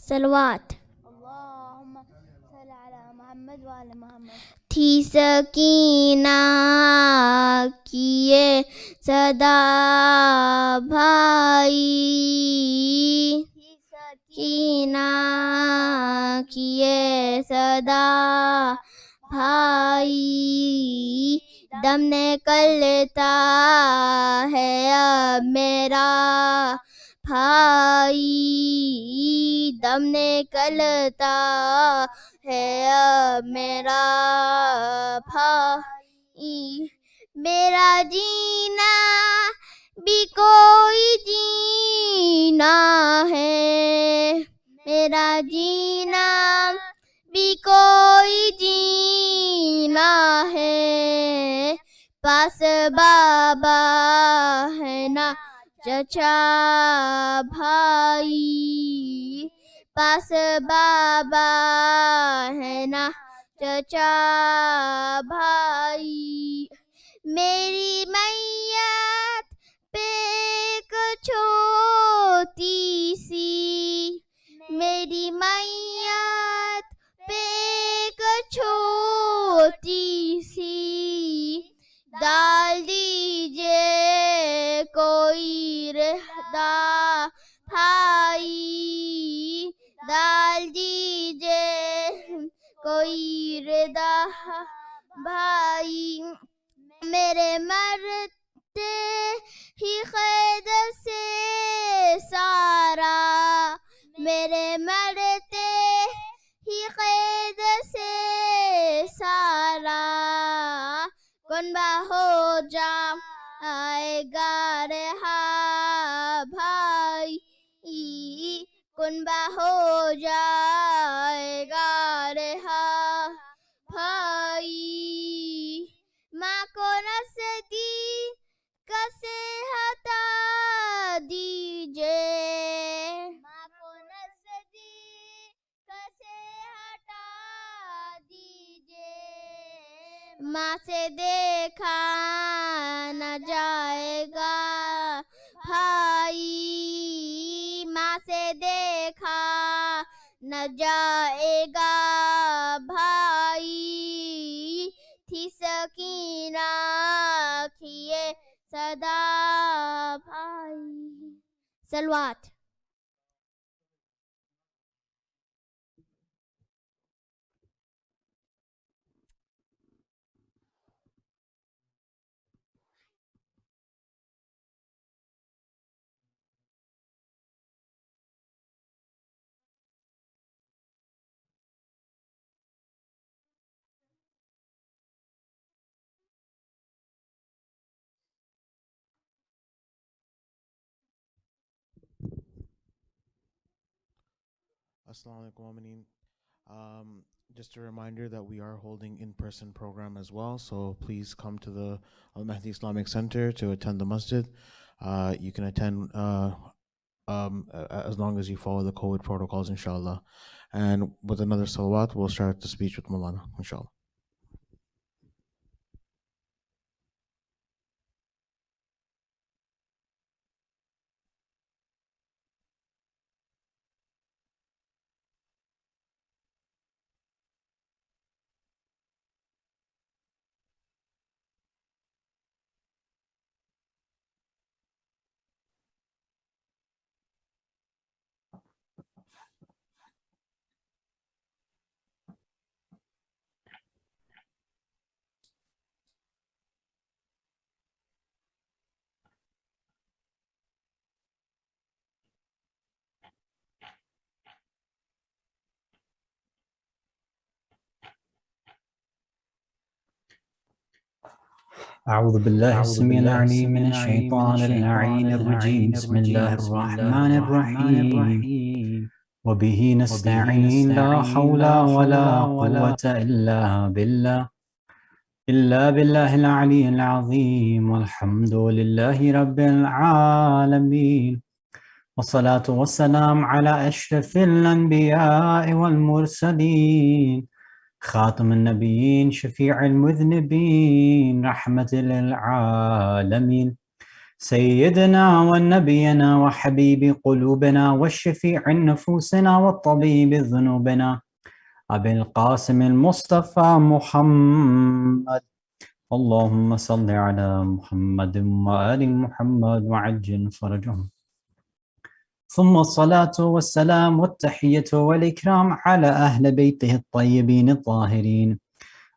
صلوات. اللہم صل علی محمد وعلی محمد. تھی سکینہ کی یہ صدا بھائی، سکینہ کی یہ صدا بھائی، دم نکلتا ہے اب میرا بھائی، دم نکلتا ہے اب میرا بھائی، میرا جینا بھی کوئی جینا ہے، میرا جینا بھی کوئی جینا ہے، پاس بابا ہے نا چچا بھائی، پاس بابا ہے نا چچا بھائی، میری میت پہ ایک چھوٹی سی، میری میت پہ ایک چھوٹی سی ڈال دیجیے کوئی رہتا بھائی، ڈال دیجیے کوئی ردا بھائی، میرے مرتے ہی قید سے سارا، میرے مرتے ہی قید سے سارا کنبہ ہو جائے گا رہا بھائی، کنبہ ہو جائے گا رہا بھائی، ماں کو نزدیک سے ہٹا دیجیے، ماں کو نزدیک سے ہٹا دیجیے، ماں سے دیکھا نہ جائے گا بھائی، ماں سے دیکھا نہ جائے گا بھائی، تھی سکینہ کی یہ صدا بھائی. صلوات. Assalamu alaikum Amineen. Just a reminder that we are holding in-person program as well, so please come to the Al-Mahdi Islamic Center to attend the masjid. You can attend as long as you follow the COVID protocols, inshallah. And with another salawat, we'll start the speech with Maulana, inshallah. أعوذ بالله السميع العليم من الشيطان اللعين الرجيم بسم الله الرحمن الرحيم وبه نستعين لا حول ولا قوة إلا بالله العلي العظيم والحمد لله رب العالمين والصلاة والسلام على أشرف الأنبياء والمرسلين خاتم النبيين شفيع المذنبين رحمة للعالمين سيدنا ونبينا وحبيب قلوبنا والشفيع نفوسنا والطبيب ذنوبنا أبي القاسم المصطفى محمد اللهم صل على محمد وآل محمد وعجل فرجهم. ثم الصلاة والسلام والتحية والإكرام على أهل بيته الطيبين الطاهرين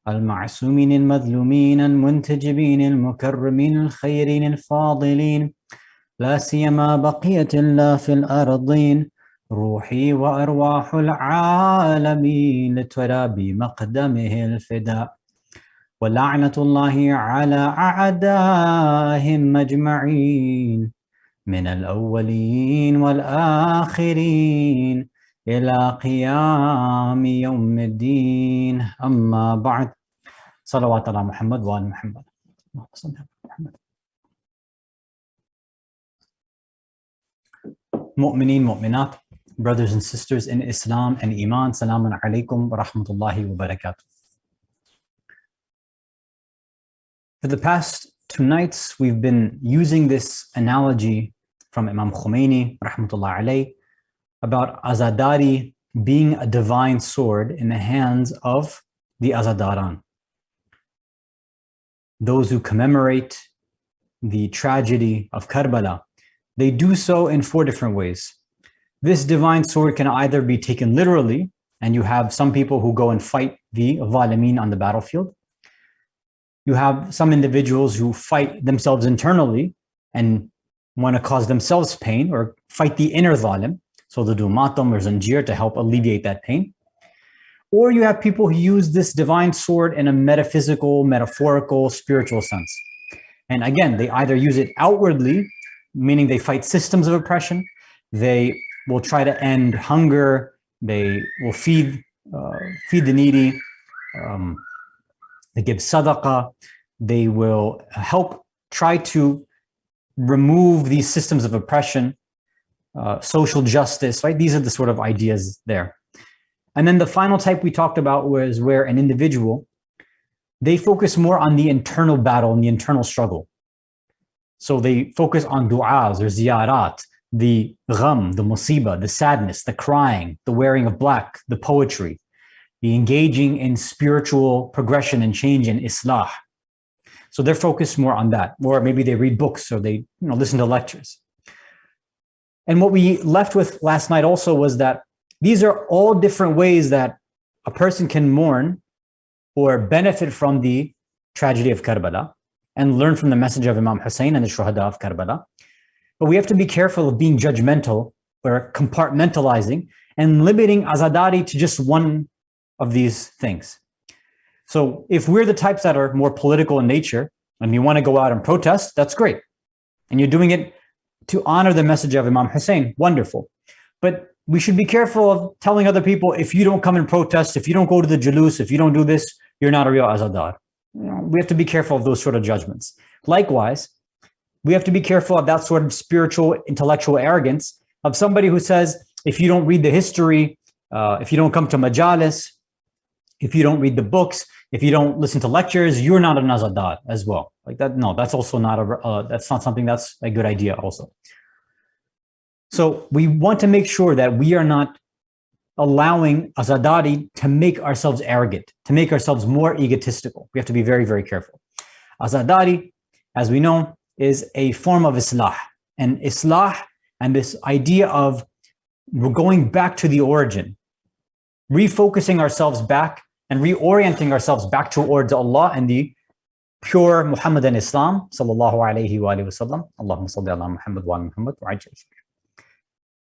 المعصومين المظلومين المنتجبين المكرمين الخيرين الفاضلين لا سيما بقية الله في الأرضين روحي وأرواح العالمين لترابي مقدمه الفداء ولعنة الله على أعدائهم أجمعين من الأولين والآخرين إلى قيام يوم الدين أما بعد صلوات على محمد وآل محمد. Mu'mineen, mu'minat, brothers and sisters in Islam and Iman, Salamun alaikum wa rahmatullahi wa barakatuh. For the past 2 nights, we've been using this analogy from Imam Khomeini, rahmatullah alayh, about azadari being a divine sword in the hands of the azadaran. Those who commemorate the tragedy of Karbala, they do so in 4 different ways. This divine sword can either be taken literally, and you have some people who go and fight the Zalimeen on the battlefield. You have some individuals who fight themselves internally and want to cause themselves pain or fight the inner Zalim. So they'll do matam or zanjir to help alleviate that pain. Or you have people who use this divine sword in a metaphysical, metaphorical, spiritual sense. And again, they either use it outwardly, meaning they fight systems of oppression. They will try to end hunger. They will feed the needy. They give sadaqah. They will help try to remove these systems of oppression, social justice, right? These are the sort of ideas there. And then the final type we talked about was where an individual, they focus more on the internal battle and the internal struggle. So they focus on du'as or ziyarat, the gham, the musibah, the sadness, the crying, the wearing of black, the poetry, the engaging in spiritual progression and change in islah. So they're focused more on that, or maybe they read books or they listen to lectures. And what we left with last night also was that these are all different ways that a person can mourn or benefit from the tragedy of Karbala and learn from the message of Imam Hussein and the Shuhada of Karbala. But we have to be careful of being judgmental or compartmentalizing and limiting azadari to just one of these things. So if we're the types that are more political in nature and you want to go out and protest, that's great. And you're doing it to honor the message of Imam Hussein, wonderful. But we should be careful of telling other people, if you don't come and protest, if you don't go to the jalus, if you don't do this, you're not a real azadar. We have to be careful of those sort of judgments. Likewise, we have to be careful of that sort of spiritual, intellectual arrogance of somebody who says, if you don't read the history, if you don't come to Majlis, if you don't read the books, if you don't listen to lectures, you're not an azadar as well. Like that, no, that's also not that's not something that's a good idea also. So we want to make sure that we are not allowing azadari to make ourselves arrogant, to make ourselves more egotistical. We have to be very, very careful. Azadari, as we know, is a form of islah. And islah and this idea of we're going back to the origin, refocusing ourselves back and reorienting ourselves back towards Allah and the pure Muhammadan Islam, sallallahu alayhi wa sallam. Allahumma salli ala Muhammad wa Muhammad wa ajal.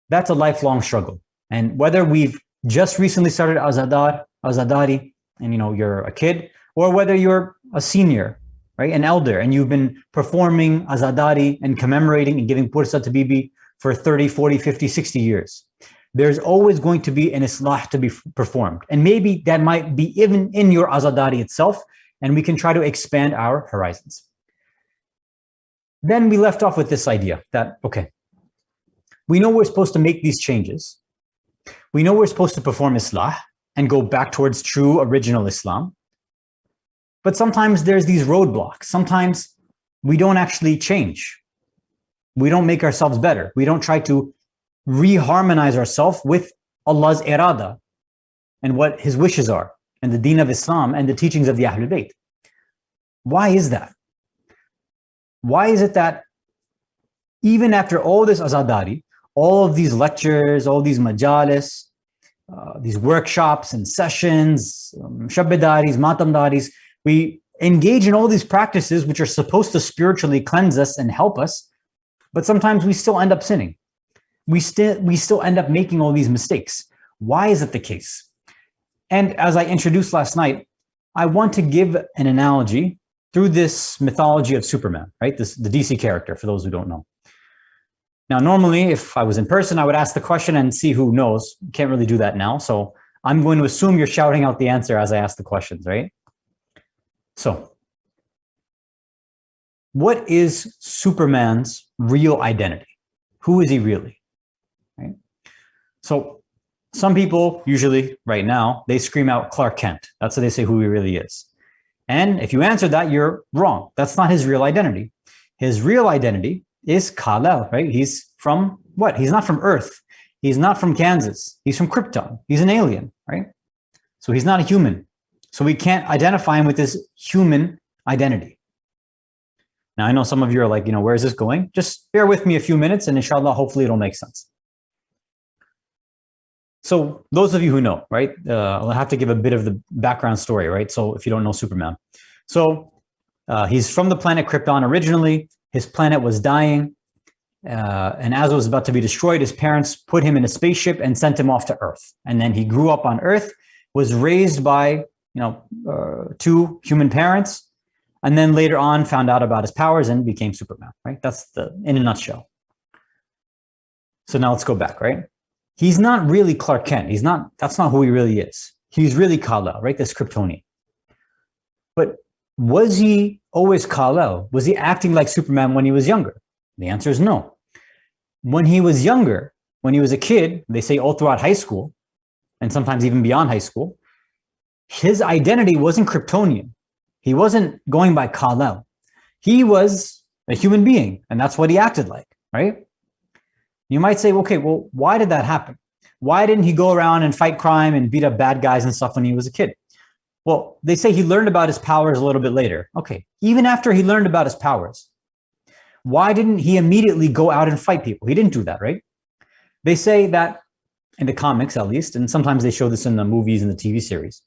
That's a lifelong struggle. And whether we've just recently started azadari, and you're a kid, or whether you're a senior, right, an elder, and you've been performing azadari and commemorating and giving pursa to bibi for 30, 40, 50, 60 years, there's always going to be an islah to be performed. And maybe that might be even in your azadari itself, and we can try to expand our horizons. Then we left off with this idea that, okay, we know we're supposed to make these changes. We know we're supposed to perform islah and go back towards true original Islam. But sometimes there's these roadblocks. Sometimes we don't actually change. We don't make ourselves better. We don't try to reharmonize ourselves with Allah's irada and what His wishes are, and the deen of Islam and the teachings of the Ahlul Bayt. Why is that? Why is it that even after all this azadari, all of these lectures, all these majalis, these workshops and sessions, shabbedaris, matamdaris, we engage in all these practices which are supposed to spiritually cleanse us and help us, but sometimes we still end up sinning. We still end up making all these mistakes. Why is it the case? And as I introduced last night, I want to give an analogy through this mythology of Superman, right? The DC character, for those who don't know. Now, normally, if I was in person, I would ask the question and see who knows. Can't really do that now. So I'm going to assume you're shouting out the answer as I ask the questions, right? So what is Superman's real identity? Who is he really, right? So some people, usually right now, they scream out Clark Kent. That's how they say who he really is. And if you answer that, you're wrong. That's not his real identity. His real identity is Kal-El, right? He's from what? He's not from Earth. He's not from Kansas. He's from Krypton. He's an alien, right? So he's not a human. So we can't identify him with his human identity. Now, I know some of you are like, where is this going? Just bear with me a few minutes and inshallah, hopefully it'll make sense. So those of you who know, right? I'll have to give a bit of the background story, right? So if you don't know Superman. So he's from the planet Krypton originally. His planet was dying. And as it was about to be destroyed, his parents put him in a spaceship and sent him off to Earth. And then he grew up on Earth, was raised by, two human parents, and then later on found out about his powers and became Superman, right? That's in a nutshell. So now let's go back, right? He's not really Clark Kent. That's not who he really is. He's really Kal-El, right? This Kryptonian. But was he always Kal-El? Was he acting like Superman when he was younger? The answer is no. When he was younger, when he was a kid, they say all throughout high school, and sometimes even beyond high school, his identity wasn't Kryptonian. He wasn't going by Kal-El. He was a human being, and that's what he acted like, right? You might say, okay, well, why did that happen? Why didn't he go around and fight crime and beat up bad guys and stuff when he was a kid? Well, they say he learned about his powers a little bit later. Okay, even after he learned about his powers, why didn't he immediately go out and fight people? He didn't do that, right? They say that in the comics, at least, and sometimes they show this in the movies and the TV series.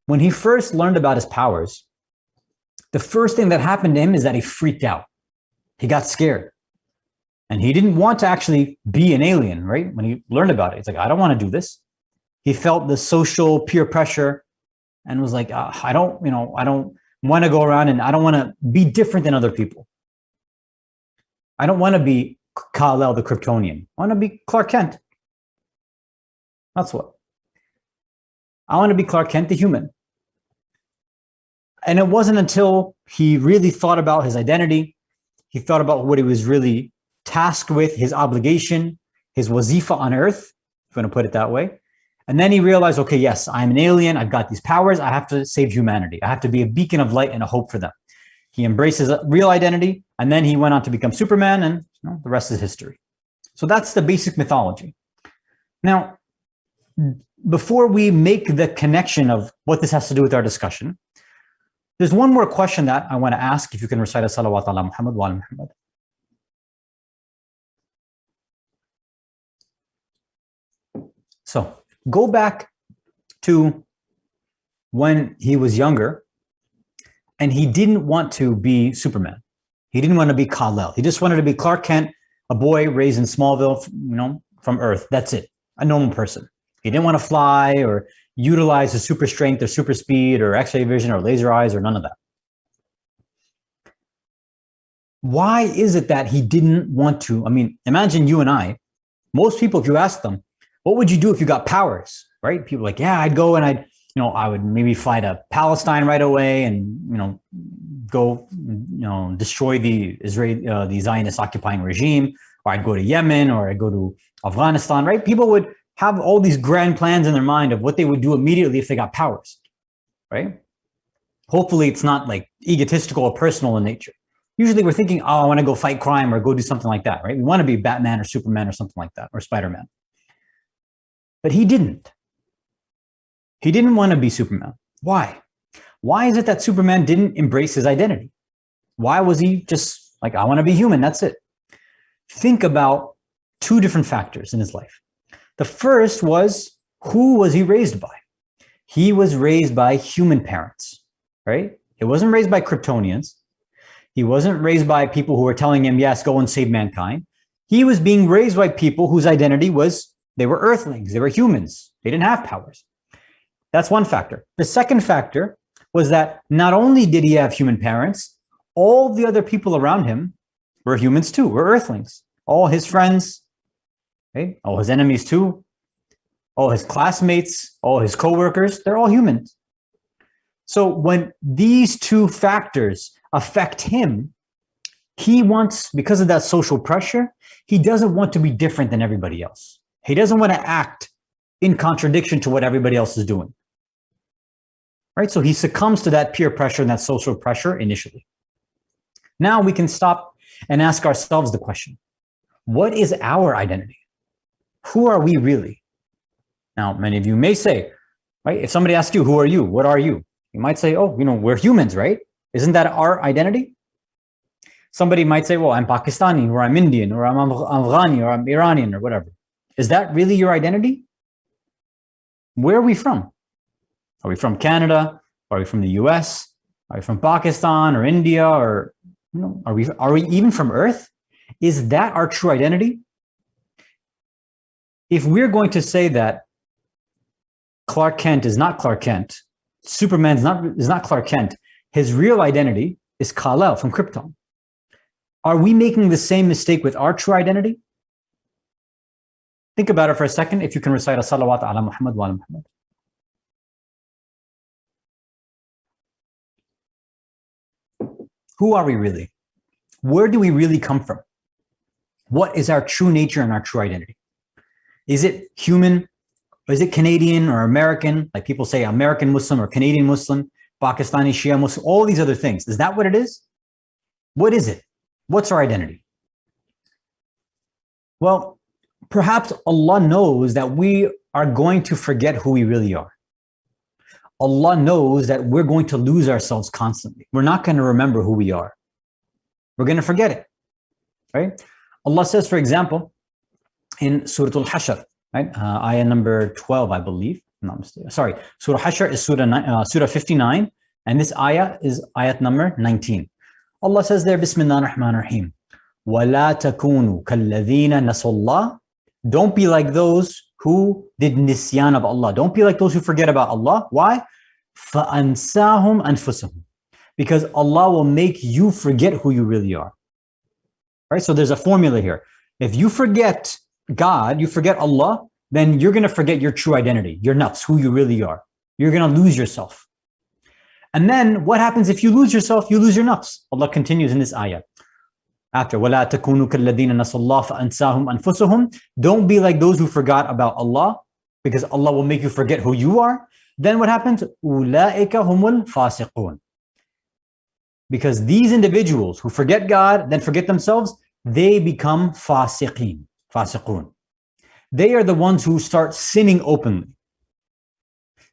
When he first learned about his powers, the first thing that happened to him is that he freaked out. He got scared. And he didn't want to actually be an alien, right? When he learned about it, he's like, I don't want to do this. He felt the social peer pressure and was like, I don't want to go around and I don't want to be different than other people. I don't want to be Kal-El the Kryptonian. I want to be Clark Kent. That's what. I want to be Clark Kent the human. And it wasn't until he really thought about his identity, he thought about what he was really tasked with, his obligation, his wazifa on Earth, if you want to put it that way. And then he realized, okay, yes, I'm an alien. I've got these powers. I have to save humanity. I have to be a beacon of light and a hope for them. He embraced his real identity, and then he went on to become Superman, and the rest is history. So that's the basic mythology. Now, before we make the connection of what this has to do with our discussion, there's one more question that I want to ask, if you can recite a salawat ala Muhammad wa ala Muhammad. So go back to when he was younger and he didn't want to be Superman. He didn't want to be Kal-El. He just wanted to be Clark Kent, a boy raised in Smallville, from Earth. That's it, a normal person. He didn't want to fly or utilize his super strength or super speed or X-ray vision or laser eyes or none of that. Why is it that he didn't want to? I mean, imagine you and I, most people, if you ask them, what would you do if you got powers, right? People are like, yeah, I'd go and I would maybe fly to Palestine right away and, go, destroy the the Zionist occupying regime, or I'd go to Yemen, or I'd go to Afghanistan, right? People would have all these grand plans in their mind of what they would do immediately if they got powers, right? Hopefully it's not like egotistical or personal in nature. Usually we're thinking, oh, I want to go fight crime or go do something like that, right? We want to be Batman or Superman or something like that, or Spider-Man. But he didn't. He didn't want to be Superman. Why? Why is it that Superman didn't embrace his identity? Why was he just like, I want to be human, that's it? Think about two different factors in his life. The first was, who was he raised by? He was raised by human parents, right? He wasn't raised by Kryptonians. He wasn't raised by people who were telling him, yes, go and save mankind. He was being raised by people whose identity was, they were earthlings, they were humans, they didn't have powers. That's one factor. The second factor was that not only did he have human parents, all the other people around him were humans too, were earthlings. All his friends, right? All his enemies too, all his classmates, all his coworkers, they're all humans. So when these two factors affect him, he wants, because of that social pressure, he doesn't want to be different than everybody else. He doesn't want to act in contradiction to what everybody else is doing. Right? So he succumbs to that peer pressure and that social pressure initially. Now we can stop and ask ourselves the question, what is our identity? Who are we really? Now, many of you may say, right, if somebody asks you, who are you? What are you? You might say, oh, we're humans, right? Isn't that our identity? Somebody might say, well, I'm Pakistani, or I'm Indian, or I'm Afghani, or I'm Iranian, or whatever. Is that really your identity? Where are we from? Are we from Canada? Are we from the US? Are we from Pakistan or India? Or are we even from Earth? Is that our true identity? If we're going to say that Clark Kent is not Clark Kent, Superman is not Clark Kent, his real identity is Kal-El from Krypton. Are we making the same mistake with our true identity? Think about it for a second, if you can recite a salawat ala Muhammad wa ala Muhammad. Who are we really? Where do we really come from? What is our true nature and our true identity? Is it human? Or is it Canadian or American? Like people say American Muslim or Canadian Muslim, Pakistani Shia Muslim, all these other things. Is that what it is? What is it? What's our identity? Well, perhaps Allah knows that we are going to forget who we really are. Allah knows that we're going to lose ourselves constantly. We're not going to remember who we are. We're going to forget it, right? Allah says, for example, in Surah Al-Hashr, right? Ayah number 12, I believe. I'm not mistaken. Sorry, Surah Hashr is Surah 59, and this ayah is ayat number 19. Allah says there, Bismillah ar-Rahman ar-Rahim. وَلَا تَكُونُوا كَالَّذِينَ نَسُوا اللَّهِ. Don't be like those who did nisyan of Allah. Don't be like those who forget about Allah. Why? فَأَنْسَاهُمْ أَنفُسَهُمْ. Because Allah will make you forget who you really are. Right? So there's a formula here. If you forget God, you forget Allah, then you're going to forget your true identity, your nafs, who you really are. You're going to lose yourself. And then what happens if you lose yourself? You lose your nafs. Allah continues in this ayah. After, وَلَا تَكُونُوا كَالَّذِينَ نَسُوا اللَّهَ فَأَنْسَاهُمْ أَنفُسَهُمْ. Don't be like those who forgot about Allah, because Allah will make you forget who you are. Then what happens? أُولَٰئِكَ هُمُ الْفَاسِقُونَ. Because these individuals who forget God, then forget themselves, they become fasiqeen, fasiqun. They are the ones who start sinning openly.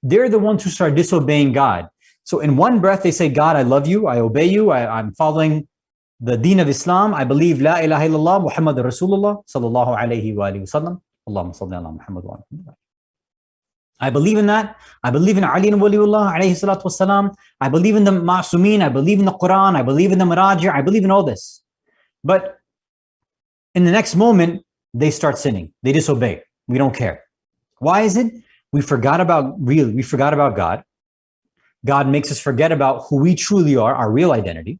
They're the ones who start disobeying God. So in one breath, they say, God, I love you, I obey you, I'm following the deen of Islam, I believe La ilaha illallah Muhammad Rasulullah sallallahu alayhi wa alihi wa sallam. Allahumma salli ala Muhammad wa ala. I believe in that. I believe in Ali and Waliullah alayhi salatu wasalam. I believe in the Ma'sumin. I believe in the Quran. I believe in the Maraji. I believe in all this. But in the next moment, they start sinning. They disobey. We don't care. Why is it? We forgot about God. God makes us forget about who we truly are, our real identity.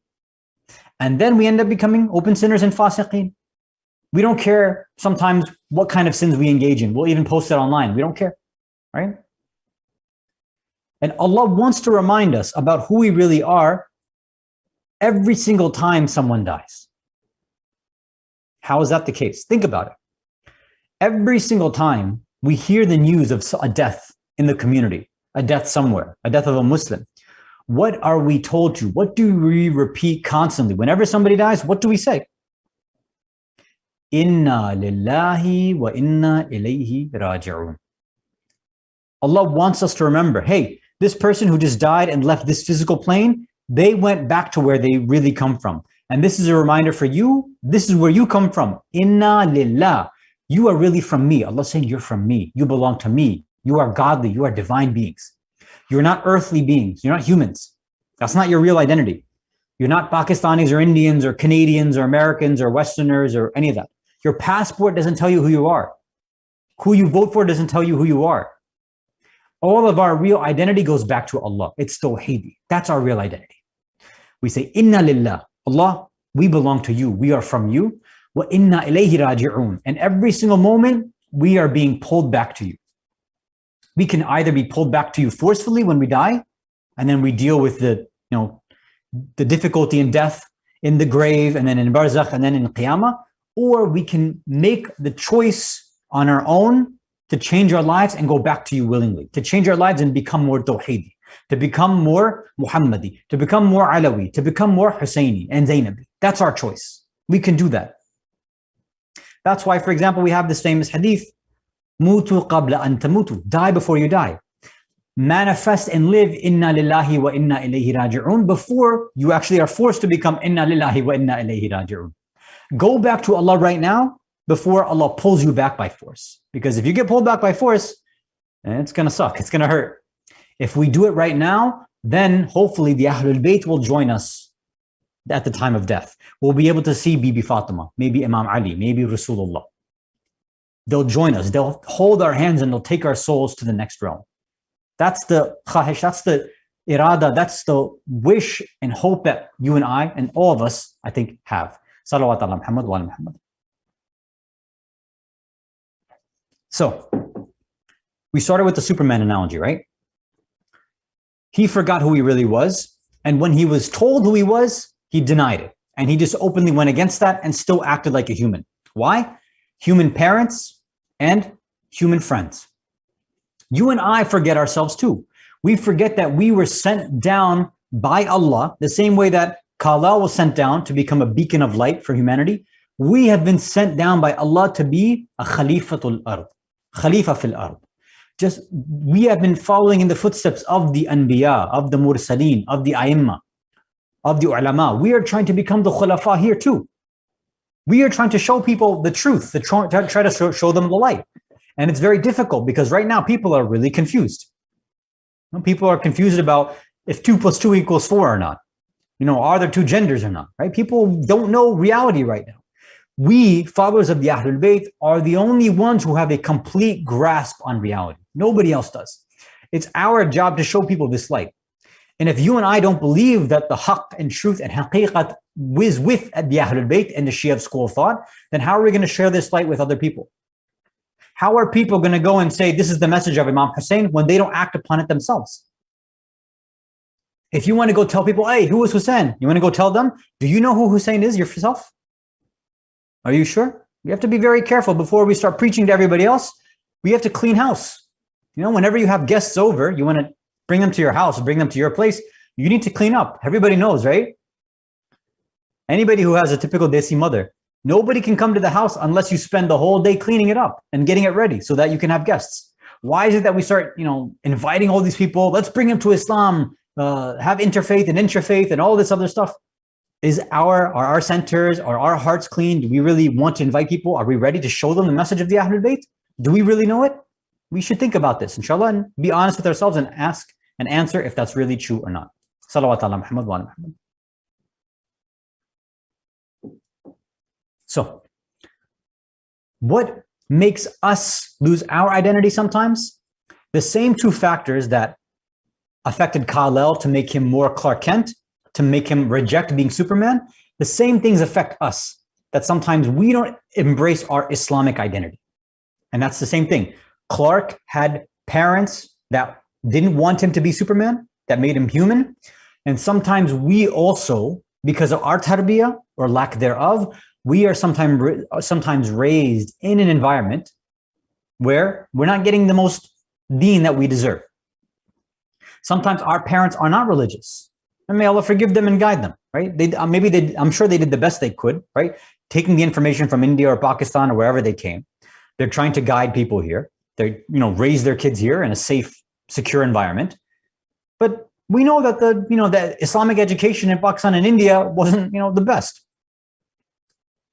And then we end up becoming open sinners and fasiqeen. We don't care sometimes what kind of sins we engage in. We'll even post it online. We don't care, right? And Allah wants to remind us about who we really are every single time someone dies. How is that the case? Think about it. Every single time we hear the news of a death in the community, a death somewhere, a death of a Muslim, What are we told to? What do we repeat constantly? Whenever somebody dies, what do we say? Inna lillahi wa inna ilayhi raji'un. Allah wants us to remember, hey, this person who just died and left this physical plane, they went back to where they really come from. And this is a reminder for you, this is where you come from. Inna lillah. You are really from me. Allah saying you're from me. You belong to me. You are godly. You are divine beings. You're not earthly beings. You're not humans. That's not your real identity. You're not Pakistanis or Indians or Canadians or Americans or Westerners or any of that. Your passport doesn't tell you who you are. Who you vote for doesn't tell you who you are. All of our real identity goes back to Allah. It's Tawheed. That's our real identity. We say, Inna lillah. Allah, we belong to you. We are from you. Wa inna ilayhi raji'un. And every single moment, we are being pulled back to you. We can either be pulled back to you forcefully when we die, and then we deal with the difficulty in death, in the grave, and then in barzakh, and then in qiyamah, or we can make the choice on our own to change our lives and go back to you willingly, to change our lives and become more Tawheedi, to become more Muhammadi, to become more Alawi, to become more Husseini and Zainabi. That's our choice. We can do that. That's why, for example, we have this famous hadith, Mutu qabla an tamutu, die before you die. Manifest and live inna lillahi wa inna ilayhi raji'un before you actually are forced to become inna lillahi wa inna ilayhi raji'un. Go back to Allah right now before Allah pulls you back by force. Because if you get pulled back by force, it's going to suck. It's going to hurt. If we do it right now, then hopefully the Ahlul Bayt will join us at the time of death. We'll be able to see Bibi Fatima, maybe Imam Ali, maybe Rasulullah. They'll join us. They'll hold our hands and they'll take our souls to the next realm. That's the khahish, that's the irada, that's the wish and hope that you and I and all of us, I think, have. Salawat ala Muhammad wa ala Muhammad. So, we started with the Superman analogy, right? He forgot who he really was. And when he was told who he was, he denied it. And he just openly went against that and still acted like a human. Why? Human parents and human friends. You and I forget ourselves too. We forget that we were sent down by Allah, the same way that Kala was sent down to become a beacon of light for humanity. We have been sent down by Allah to be a Khalifatul Ard, Khalifa fil Ard. Just, we have been following in the footsteps of the Anbiya, of the Mursaleen, of the Aimma, of the Ulama. We are trying to become the Khulafa here too. We are trying to show people the truth, try to show them the light. And it's very difficult because right now people are really confused. People are confused about if 2 + 2 = 4 or not. Are there two genders or not, right? People don't know reality right now. We, followers of the Ahlul Bayt, are the only ones who have a complete grasp on reality. Nobody else does. It's our job to show people this light. And if you and I don't believe that the haqq and truth and haqiqat is with the Ahlul Bayt and the Shia school of thought, then how are we going to share this light with other people? How are people going to go and say this is the message of Imam Hussein when they don't act upon it themselves? If you want to go tell people, hey, who is Hussein? You want to go tell them, do you know who Hussein is yourself? Are you sure? We have to be very careful before we start preaching to everybody else. We have to clean house. Whenever you have guests over, you want to bring them to your house, bring them to your place, you need to clean up. Everybody knows, right? Anybody who has a typical Desi mother, nobody can come to the house unless you spend the whole day cleaning it up and getting it ready so that you can have guests. Why is it that we start, inviting all these people? Let's bring them to Islam, have interfaith and intrafaith and all this other stuff. Are our centers, are our hearts clean? Do we really want to invite people? Are we ready to show them the message of the Ahlul Bayt? Do we really know it? We should think about this, inshallah, and be honest with ourselves and ask and answer if that's really true or not. Salawat ala Muhammad wa ala Muhammad. So, what makes us lose our identity sometimes? The same two factors that affected Kal-El to make him more Clark Kent, to make him reject being Superman, the same things affect us, that sometimes we don't embrace our Islamic identity. And that's the same thing. Clark had parents that didn't want him to be Superman, that made him human. And sometimes we also, because of our tarbiyah or lack thereof, we are sometimes raised in an environment where we're not getting the most deen that we deserve. Sometimes our parents are not religious. And may Allah forgive them and guide them, right? I'm sure they did the best they could, right? Taking the information from India or Pakistan or wherever they came. They're trying to guide people here. They, raise their kids here in a safe, secure environment. But we know that the Islamic education in Pakistan and India wasn't, the best.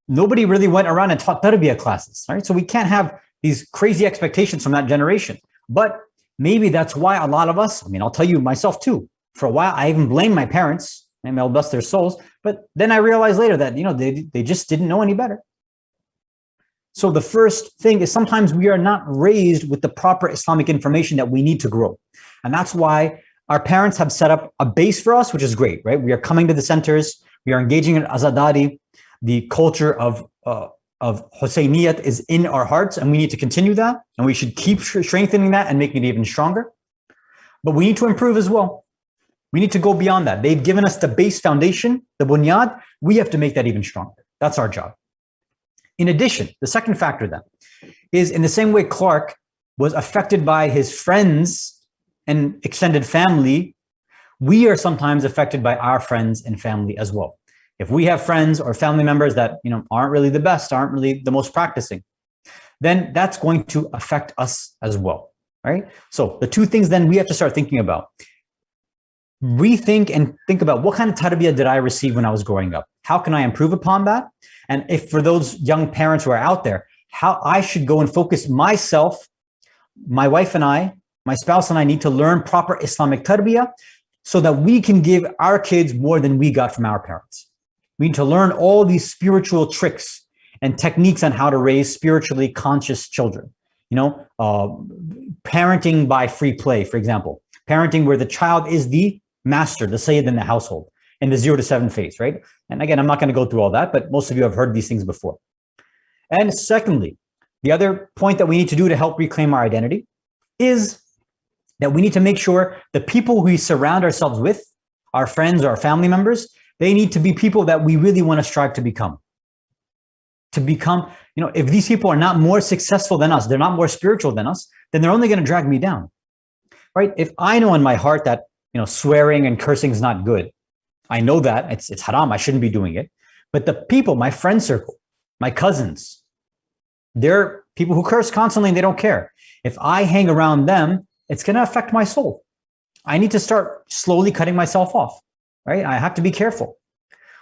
Nobody really went around and taught tarbiyah classes, right? So we can't have these crazy expectations from that generation. But maybe that's why a lot of us, I'll tell you myself too, for a while, I even blamed my parents, and may Allah bless their souls. But then I realized later that, they just didn't know any better. So the first thing is sometimes we are not raised with the proper Islamic information that we need to grow. And that's why our parents have set up a base for us, which is great, right? We are coming to the centers. We are engaging in azadari. The culture of Husseyniyat is in our hearts, and we need to continue that. And we should keep strengthening that and making it even stronger. But we need to improve as well. We need to go beyond that. They've given us the base foundation, the bunyad. We have to make that even stronger. That's our job. In addition, the second factor then is in the same way Clark was affected by his friends and extended family, we are sometimes affected by our friends and family as well. If we have friends or family members that aren't really the best, aren't really the most practicing, then that's going to affect us as well, right? So the two things then we have to start thinking about. Rethink and think about what kind of tarbiyah did I receive when I was growing up? How can I improve upon that? And if for those young parents who are out there, how I should go and focus myself, my wife and I, my spouse and I need to learn proper Islamic tarbiyah so that we can give our kids more than we got from our parents. We need to learn all these spiritual tricks and techniques on how to raise spiritually conscious children. Parenting by free play, for example. Parenting where the child is the master, the Syed in the household, in the 0 to 7 phase, right? And again, I'm not going to go through all that, but most of you have heard these things before. And secondly, the other point that we need to do to help reclaim our identity is that we need to make sure the people we surround ourselves with, our friends or our family members, they need to be people that we really want to strive to become. To become, if these people are not more successful than us, they're not more spiritual than us, then they're only going to drag me down, right? If I know in my heart that, swearing and cursing is not good, I know that it's haram, I shouldn't be doing it. But the people, my friend circle, my cousins, they're people who curse constantly and they don't care. If I hang around them, it's going to affect my soul. I need to start slowly cutting myself off, right? I have to be careful.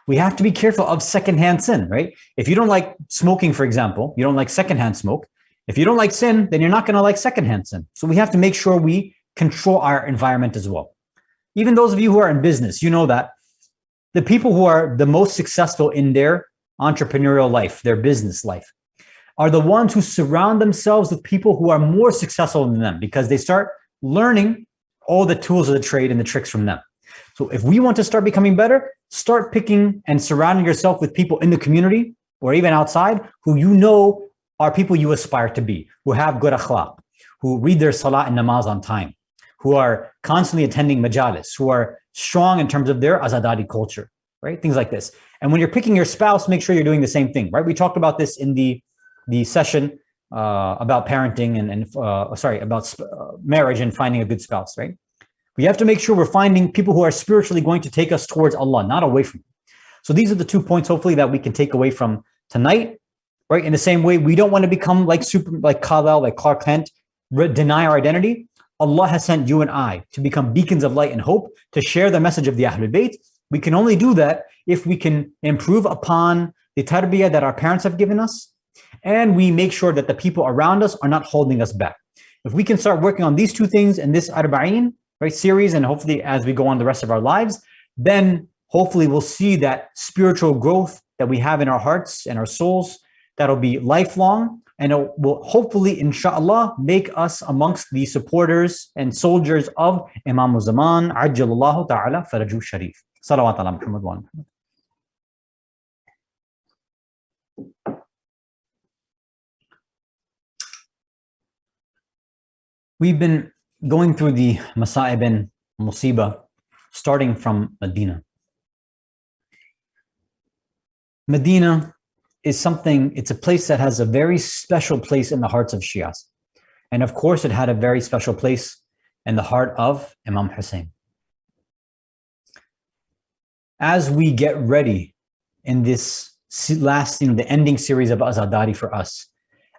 We have to be careful of secondhand sin, right? If you don't like smoking, for example, you don't like secondhand smoke. If you don't like sin, then you're not going to like secondhand sin. So we have to make sure we control our environment as well. Even those of you who are in business, you know that the people who are the most successful in their entrepreneurial life, their business life, are the ones who surround themselves with people who are more successful than them because they start learning all the tools of the trade and the tricks from them. So if we want to start becoming better, start picking and surrounding yourself with people in the community or even outside who are people you aspire to be, who have good akhlaq, who read their salah and namaz on time, who are constantly attending majalis, who are strong in terms of their azadari culture, right? Things like this. And when you're picking your spouse, make sure you're doing the same thing, right? We talked about this in the session about parenting about marriage and finding a good spouse, right? We have to make sure we're finding people who are spiritually going to take us towards Allah, not away from Him. So these are the 2 points, hopefully, that we can take away from tonight, right? In the same way, we don't want to become like Kal-El, like Clark Kent, deny our identity. Allah has sent you and I to become beacons of light and hope, to share the message of the Ahlul Bayt. We can only do that if we can improve upon the tarbiyah that our parents have given us, and we make sure that the people around us are not holding us back. If we can start working on these 2 things in this Arba'een, right, series, and hopefully as we go on the rest of our lives, then hopefully we'll see that spiritual growth that we have in our hearts and our souls that'll be lifelong, and it will hopefully, inshallah, make us amongst the supporters and soldiers of Imam al-Zaman, Ajjalallahu ta'ala faraju sharif. Salawat ala Muhammad wa Muhammad. We've been going through the Masa'ib and Musibah, starting from Medina. Medina is it's a place that has a very special place in the hearts of Shias. And of course, it had a very special place and the heart of Imam Hussein. As we get ready in this last, the ending series of Azadari for us,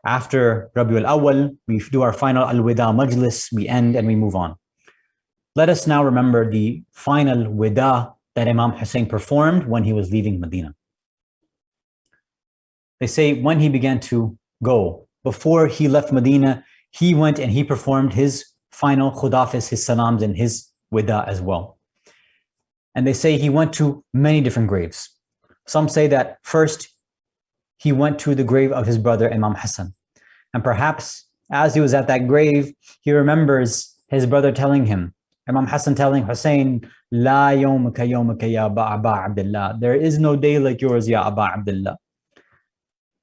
after Rabiul Awwal, we do our final Al-Wida Majlis, we end and we move on. Let us now remember the final Wida that Imam Hussein performed when he was leaving Medina. They say when he began to go, before he left Medina, he went and he performed his final khudafis, his salams, and his Wida as well. And they say he went to many different graves. Some say that first he went to the grave of his brother Imam Hassan. And perhaps as he was at that grave, he remembers his brother telling him, Imam Hassan telling Hussein, La yawmaka yawmaka ya Aba Abdullah. There is no day like yours, ya Aba Abdullah.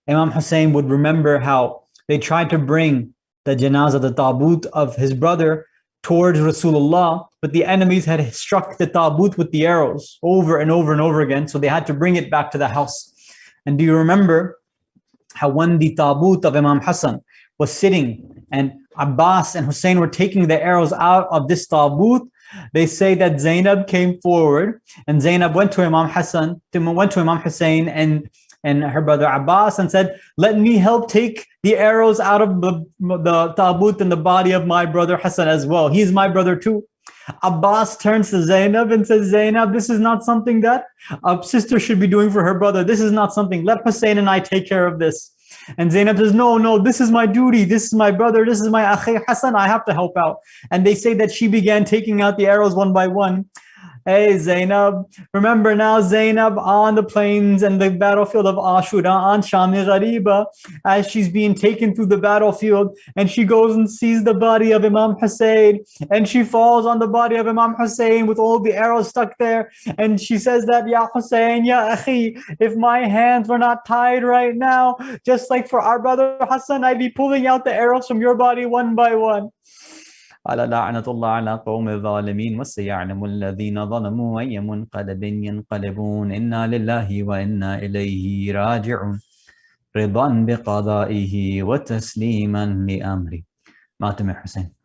Imam Hussein would remember how they tried to bring the janazah, the tabut of his brother towards Rasulullah, but the enemies had struck the tabut with the arrows over and over and over again, so they had to bring it back to the house. And do you remember how when the tabut of Imam Hassan was sitting and Abbas and Hussein were taking the arrows out of this tabut, they say that Zainab came forward and Zainab went to Imam Hassan, went to Imam Hussein and her brother Abbas and said, let me help take the arrows out of the tabut and the body of my brother Hassan as well. He's my brother too. Abbas turns to Zainab and says, Zainab, this is not something that a sister should be doing for her brother. This is not something. Let Hussein and I take care of this. And Zainab says, no, this is my duty. This is my brother. This is my akhi Hassan. I have to help out. And they say that she began taking out the arrows one by one. Hey Zainab, remember now Zainab on the plains and the battlefield of Ashura on Shami Ghariba, as she's being taken through the battlefield and she goes and sees the body of Imam Hussein and she falls on the body of Imam Hussein with all the arrows stuck there and she says that, Ya Hussein, Ya Akhi, if my hands were not tied right now, just like for our brother Hassan, I'd be pulling out the arrows from your body one by one. على لعنة الله على قوم الظالمين وسيعلم الذين ظلموا أي منقلب ينقلبون إنا لله وإنا إليه راجعون رضا بقضائه وتسليما لأمره. ماتم حسين.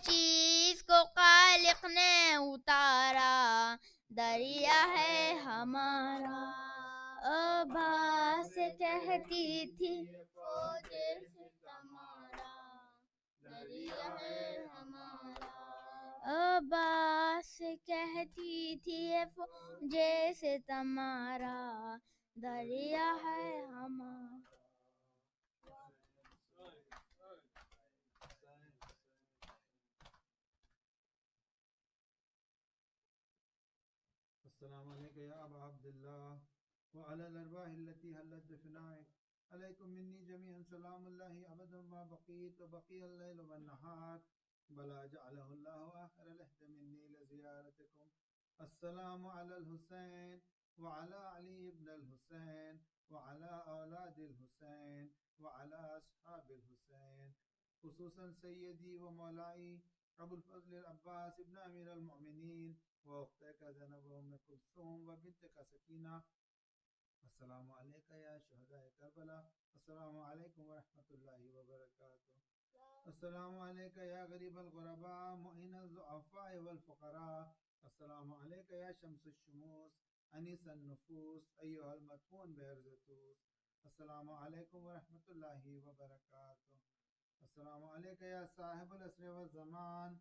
چیز کو خالق نے اتارا، دریا ہے ہمارا۔ عباس کہتی تھی فوج ستمارا، دریا ہے ہمارا۔ عباس کہتی تھی فوج ستمارا، دریا ہے ہمارا۔ السلام علیکم یا ابا عبداللہ وعلی الارواح التي حلت بفنائک، علیکم منی جمیعا سلام اللہ ابدا ما بقیت وبقی اللیل والنہار بلا جعلہ اللہ آخر العہد منی لزیارتکم۔ السلام علی الحسین وعلی علی ابن الحسین وعلی اولاد الحسین وعلی اصحاب الحسین، خصوصاً سیدی و مولائی ابو الفضل العباس ابن امیر المؤمنین واختک زینب و ام کلثوم و بنتک سکینہ۔ السلام علیکم یا شہداء کربلا، السلام علیکم ورحمۃ اللہ وبرکاتہ۔ السلام علیکم یا غریب الغرباء معین الضعفاء والفقراء، السلام علیکم یا شمس الشموس انیس النفوس ایھا المدفون بعرض طوس، السلام علیکم ورحمۃ اللہ وبرکاتہ۔ السلام علیکم یا صاحب العصر والزمان،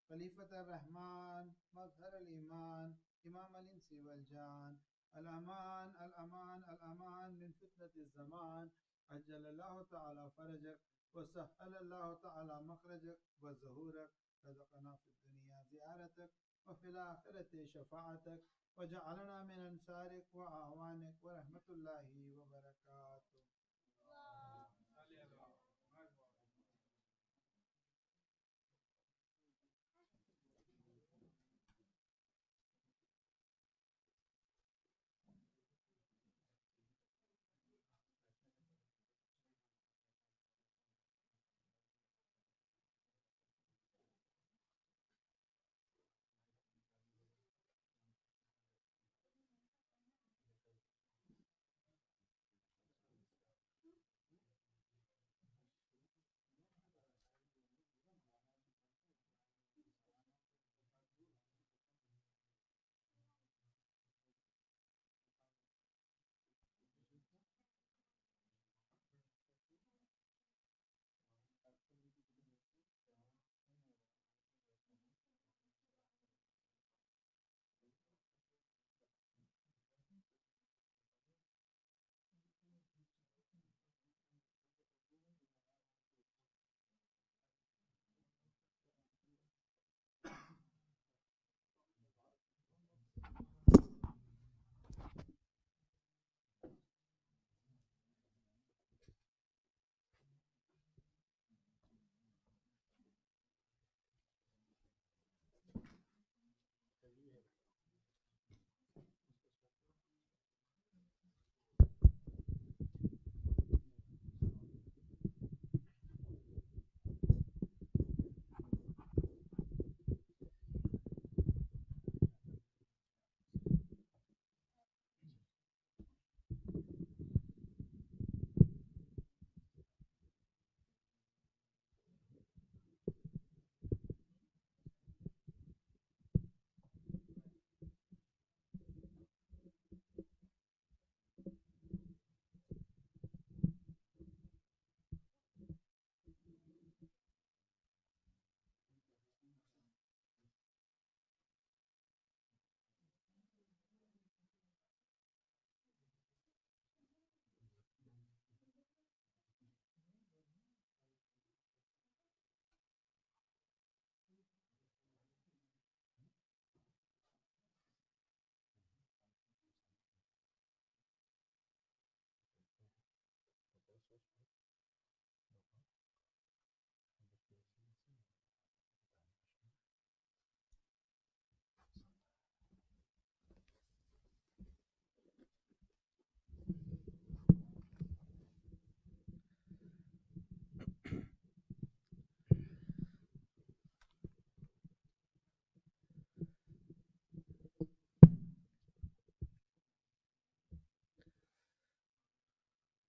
خلیفۃ الرحمن، مظہر الایمان، امام الانس والجان، الامان الامان الامان من فتنة الزمان، عجل اللہ تعالی فرجک وسهل اللہ تعالی مخرجک وظہورک، رزقنا فی الدنیا زیارتک وفی الآخرة شفاعتک وجعلنا من انصارک واعوانک ورحمۃ اللہ وبرکاتہ۔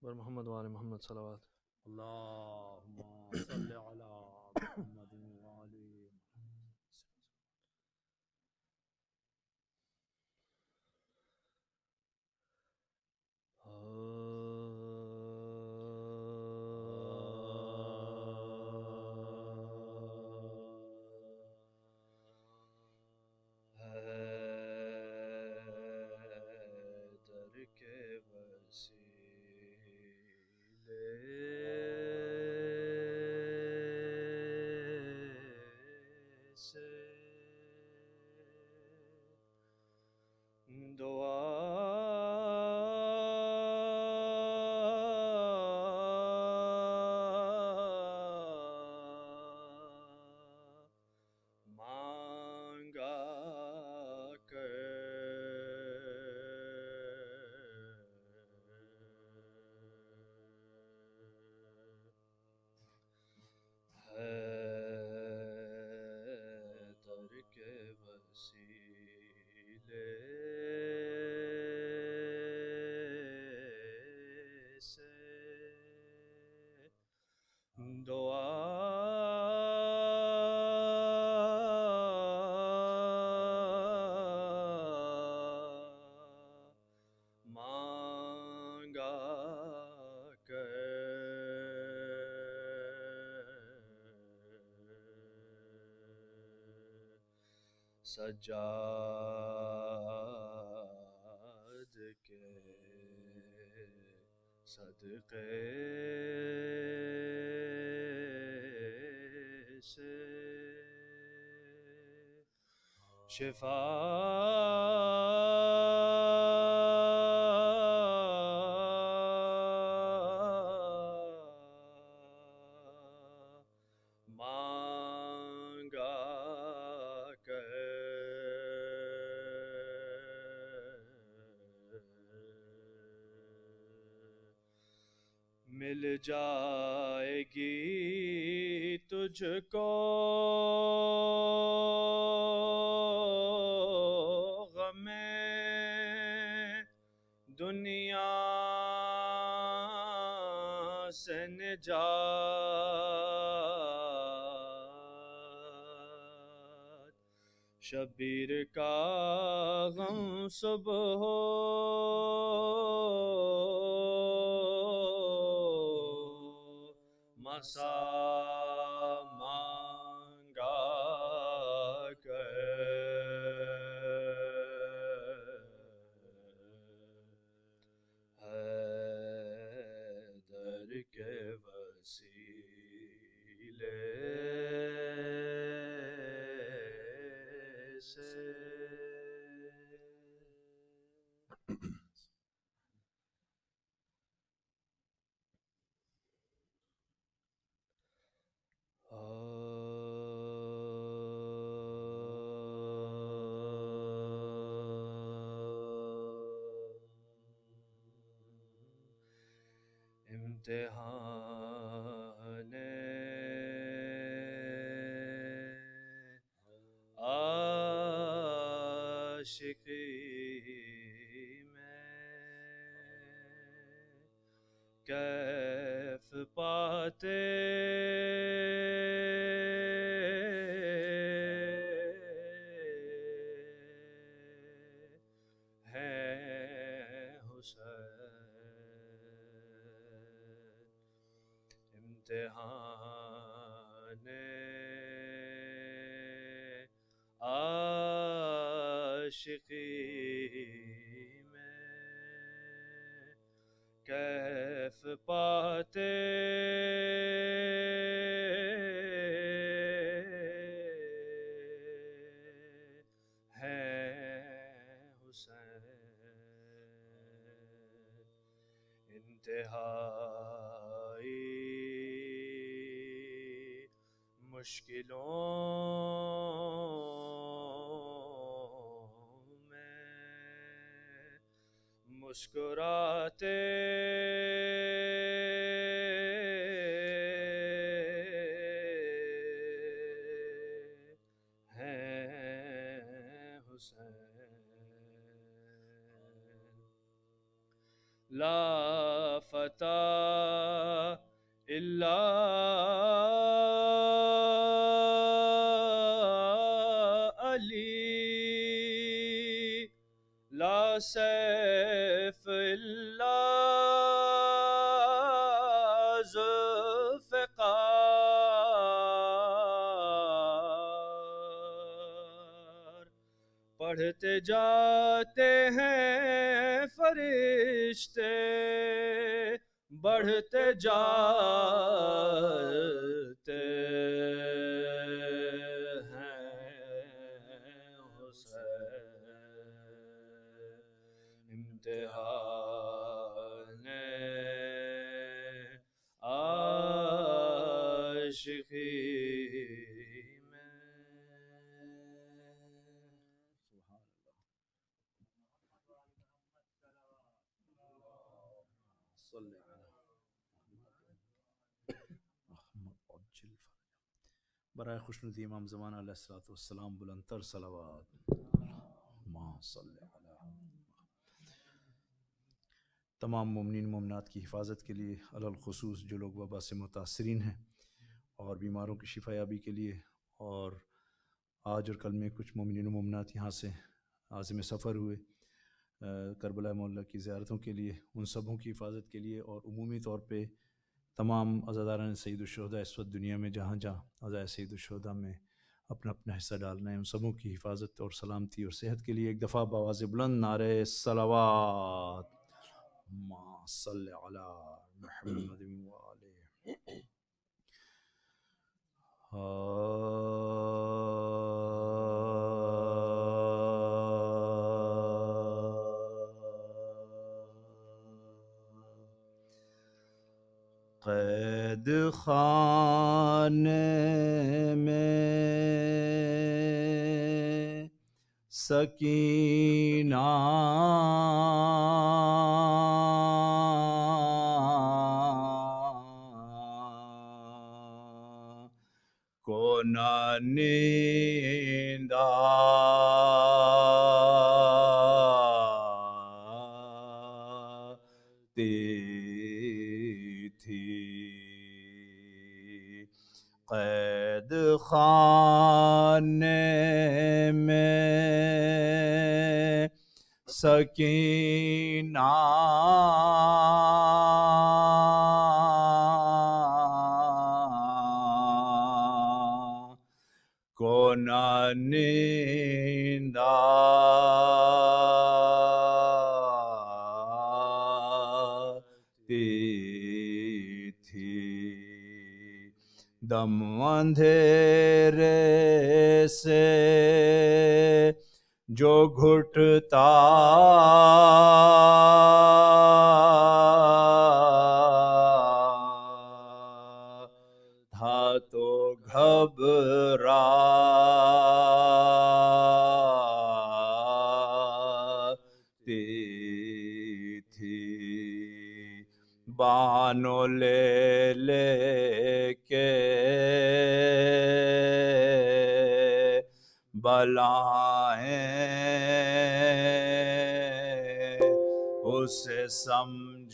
محمد وعلى محمد صلوات اللهم صل على محمد وعلى دعا مانگا کر سجاد کے صدقے سے شفا مانگا کر مل جائے گی تجھ کو غم دنیا سے نجات شبیر کا غم صبح ہو مساء مانگا کر حیدر کے وسیلے سے امتحان عاشقی میں کیف پاتے ہیں حسین امتحان عاشقی میں کیف پاتے ہیں حسین انتہائی مشکلوں میں مسکراتے ہیں حسین لا فتح الا علی لا سیف الا ذوالفقار پڑھتے جاتے ہیں فرشتے بڑھتے جاتے ہیں حسین امتحان عاشقی میں برائے خوشنودی امام زمان علیہ الصلوۃ والسلام بلندتر صلوات اللہم صلی علی تمام مومنین مومنات کی حفاظت کے لیے، الخصوص جو لوگ وبا سے متاثرین ہیں اور بیماروں کی شفا یابی کے لیے، اور آج اور کل میں کچھ مومنین و مومنات یہاں سے عازم سفر ہوئے کربلا معلیٰ کی زیارتوں کے لیے، ان سبوں کی حفاظت کے لیے، اور عمومی طور پہ تمام عزاداران سید الشہداء اس وقت دنیا میں جہاں جہاں عزائے سید الشہداء میں اپنا اپنا حصہ ڈالنا ہے، ان سبوں کی حفاظت اور سلامتی اور صحت کے لیے ایک دفعہ بآواز بلند نعرہ صلوات، اللہم صلی علی محمد وآلہ قید خانے میں سکینہ کو نہ نیند آتی تھی، قید خانے میں سکینہ کو نہ نیند آتی تھی، دم اندھیرے سے جو گھٹتا تھا تو گھبراتی تھی، بانو لے کے بلائیں اسے سمجھاتی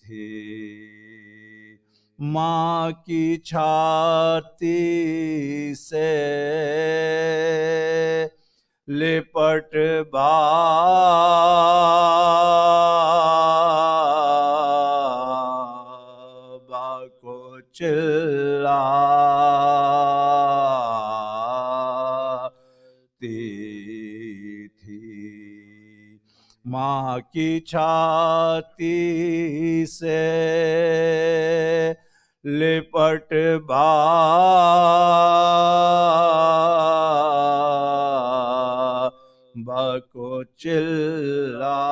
تھی، ماں کی چھاتی سے لپٹ بابا کو چلاتی تھی، ماں کی چھاتی سے لپٹ بابا کو چلاتی،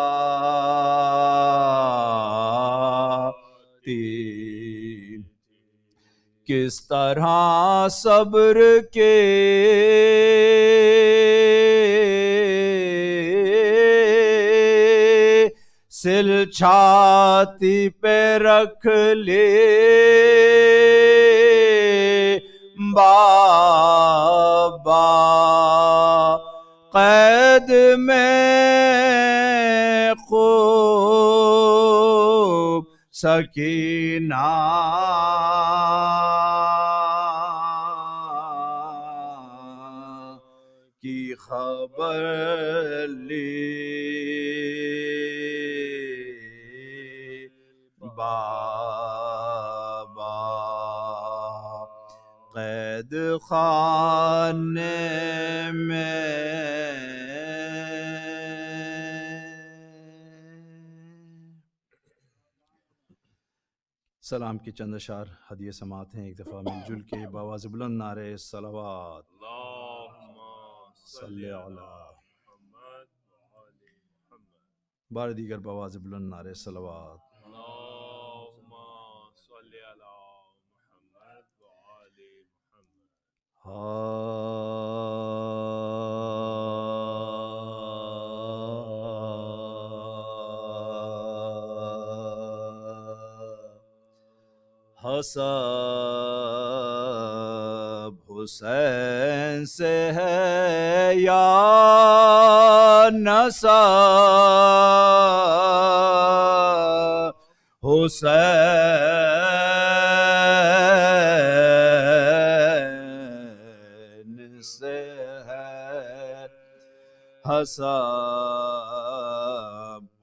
کس طرح صبر کے سل چھاتی پہ رکھ لے بابا، قید میں خوب سکینہ کی خبر لی بابا، قید خانے میں سلام کے چند اشعار ہدیہ سماعت ہیں، ایک دفعہ مل جل کے بآواز بلند نعرہ صلوات، اللہم صلی علی بار دیگر بآواز بلند نعرہ صلوات، اللہم صلی علی محمد وآل محمد۔ حسب حسین سے ہے یا نسب حسین سے ہے حسب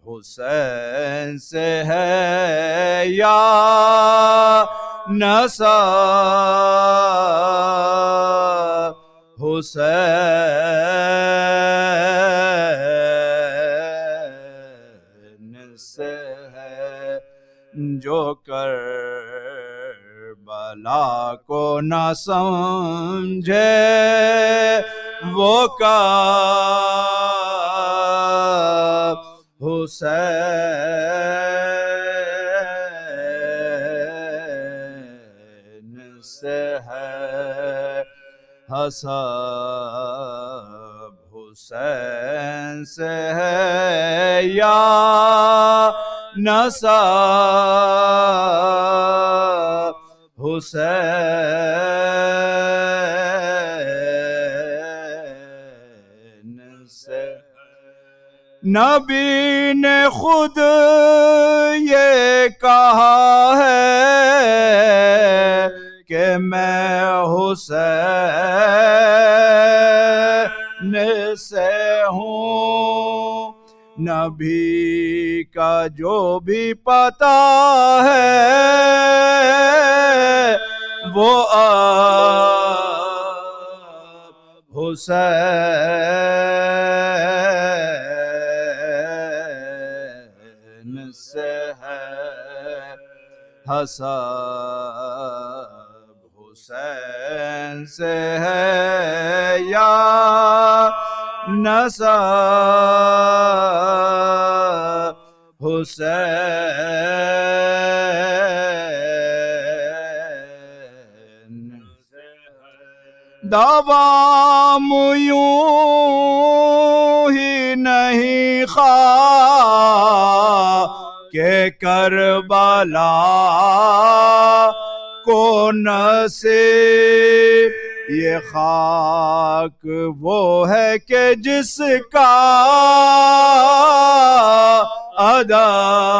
حسین سے ہے یا نسب حسین سے ہے جو کربلا کو نہ سمجھے وہ کب حسین سے ہے حسب حسین سے ہے یا نسب حسین سے نبی نے خود یہ کہا ہے کہ میں حسین سے ہوں نبی کا جو بھی پتہ ہے وہ اب حسین سے ہے حسب حسین سے ہے یا نسب حسین دوام یوں ہی نہیں خواہ کہ کربلا کو نصیب یہ خاک وہ ہے کہ جس کا ادب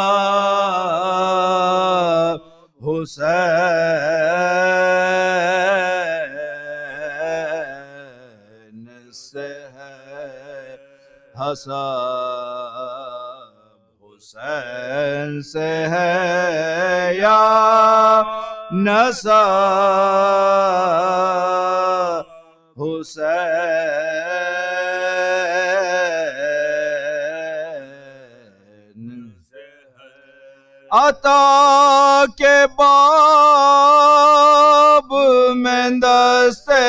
حسین سے ہے حسب حسین سے ہے یا نسب حسین سے ہے عطا کے باب میں دستے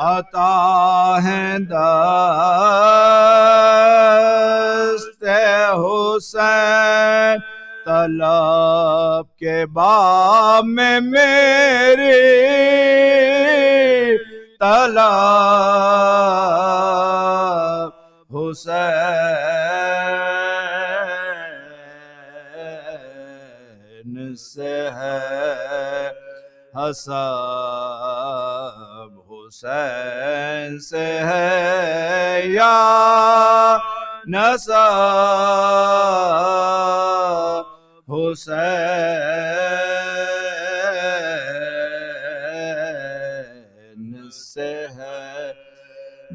عطا ہیں دستے حسین طلب کے باب میں میری طلب حسین سے ہے حسب حسین سے ہے یا نسب حسین سے ہے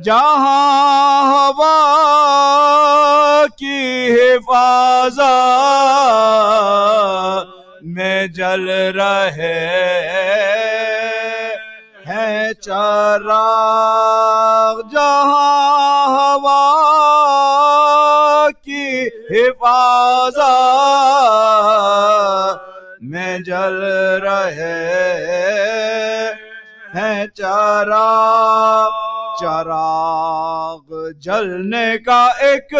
جہاں ہوا کی حفاظت میں جل رہے ہیں چراغ جہاں ہوا کی حفاظت میں جل رہے ہیں چراغ چراغ جلنے کا ایک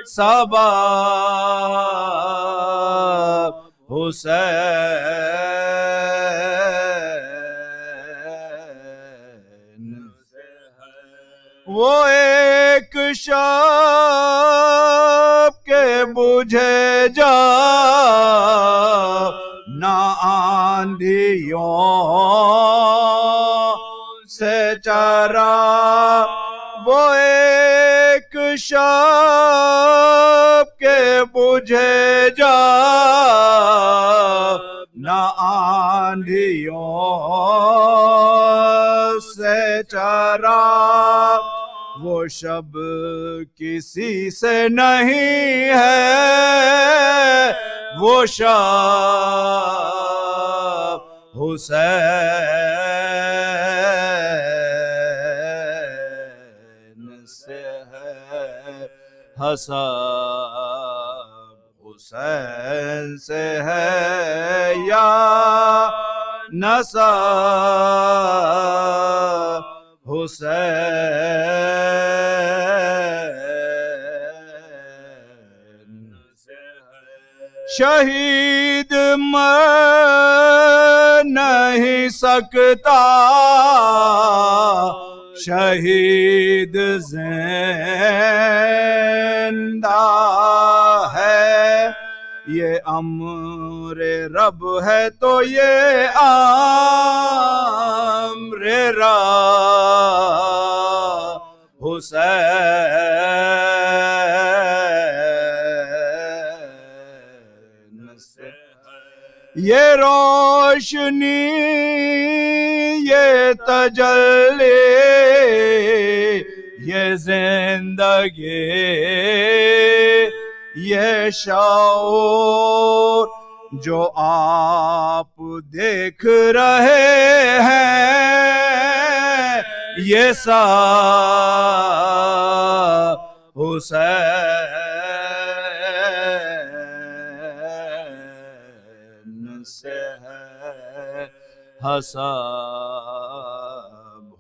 سبب حسین وہ ایک شب کے بجھے جا نہ آندھیوں سے چرا وہ ایک شب کے بجھے جا نہ آندھیوں سے چرا وہ شب کسی سے نہیں ہے وہ شب حسین سے ہے حسب حسین سے ہے یا نسب حسین سے ہے شہید مر نہیں سکتا شہید زندہ ہے یہ امر رب ہے تو یہ امر رب حسین سے ہے یہ روشنی یہ تجلی یہ زندگی یہ شعور جو آپ دیکھ رہے ہیں یہ سب حسین سے ہے حسب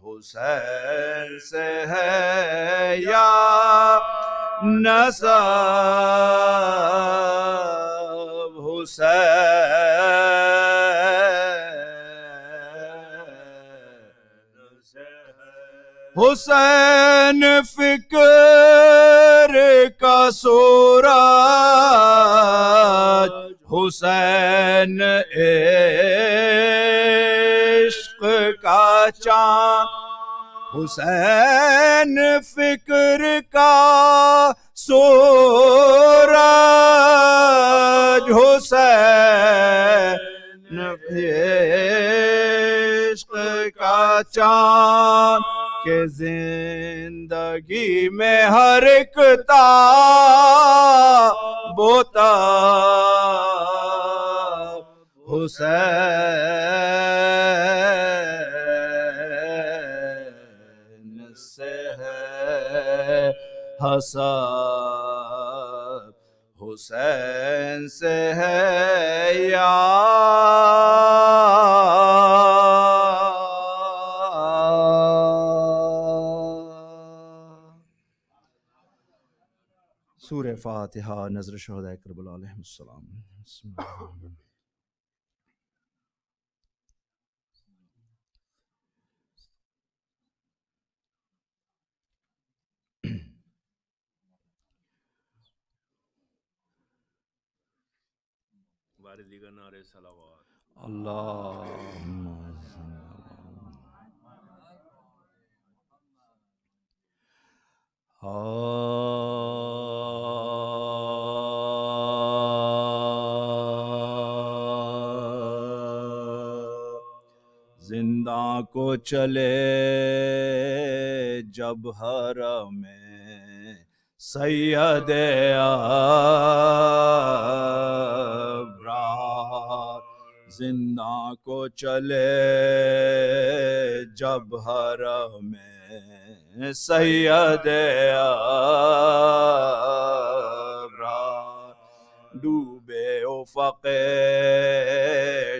حسین سے ہے یا نسب حسین سے ہے حسین فکر کا سورج حسین عشق کا چاند حسین فکر کا سورج حسین عشق کا چاند کہ زندگی میں ہر ایک تاب و تاب حسین سے ہے حسب حسین سے ہے یا سورہ فاتحہ نظر شہداء کربلا علیہم السلام بسم اللہ الرحمن الرحیم بارے دیگر نعرے صلوات اللہم زنداں کو چلے جب حرم میں سید ابرار زنداں کو چلے جب حرم میں سید ابرار ڈوبے افق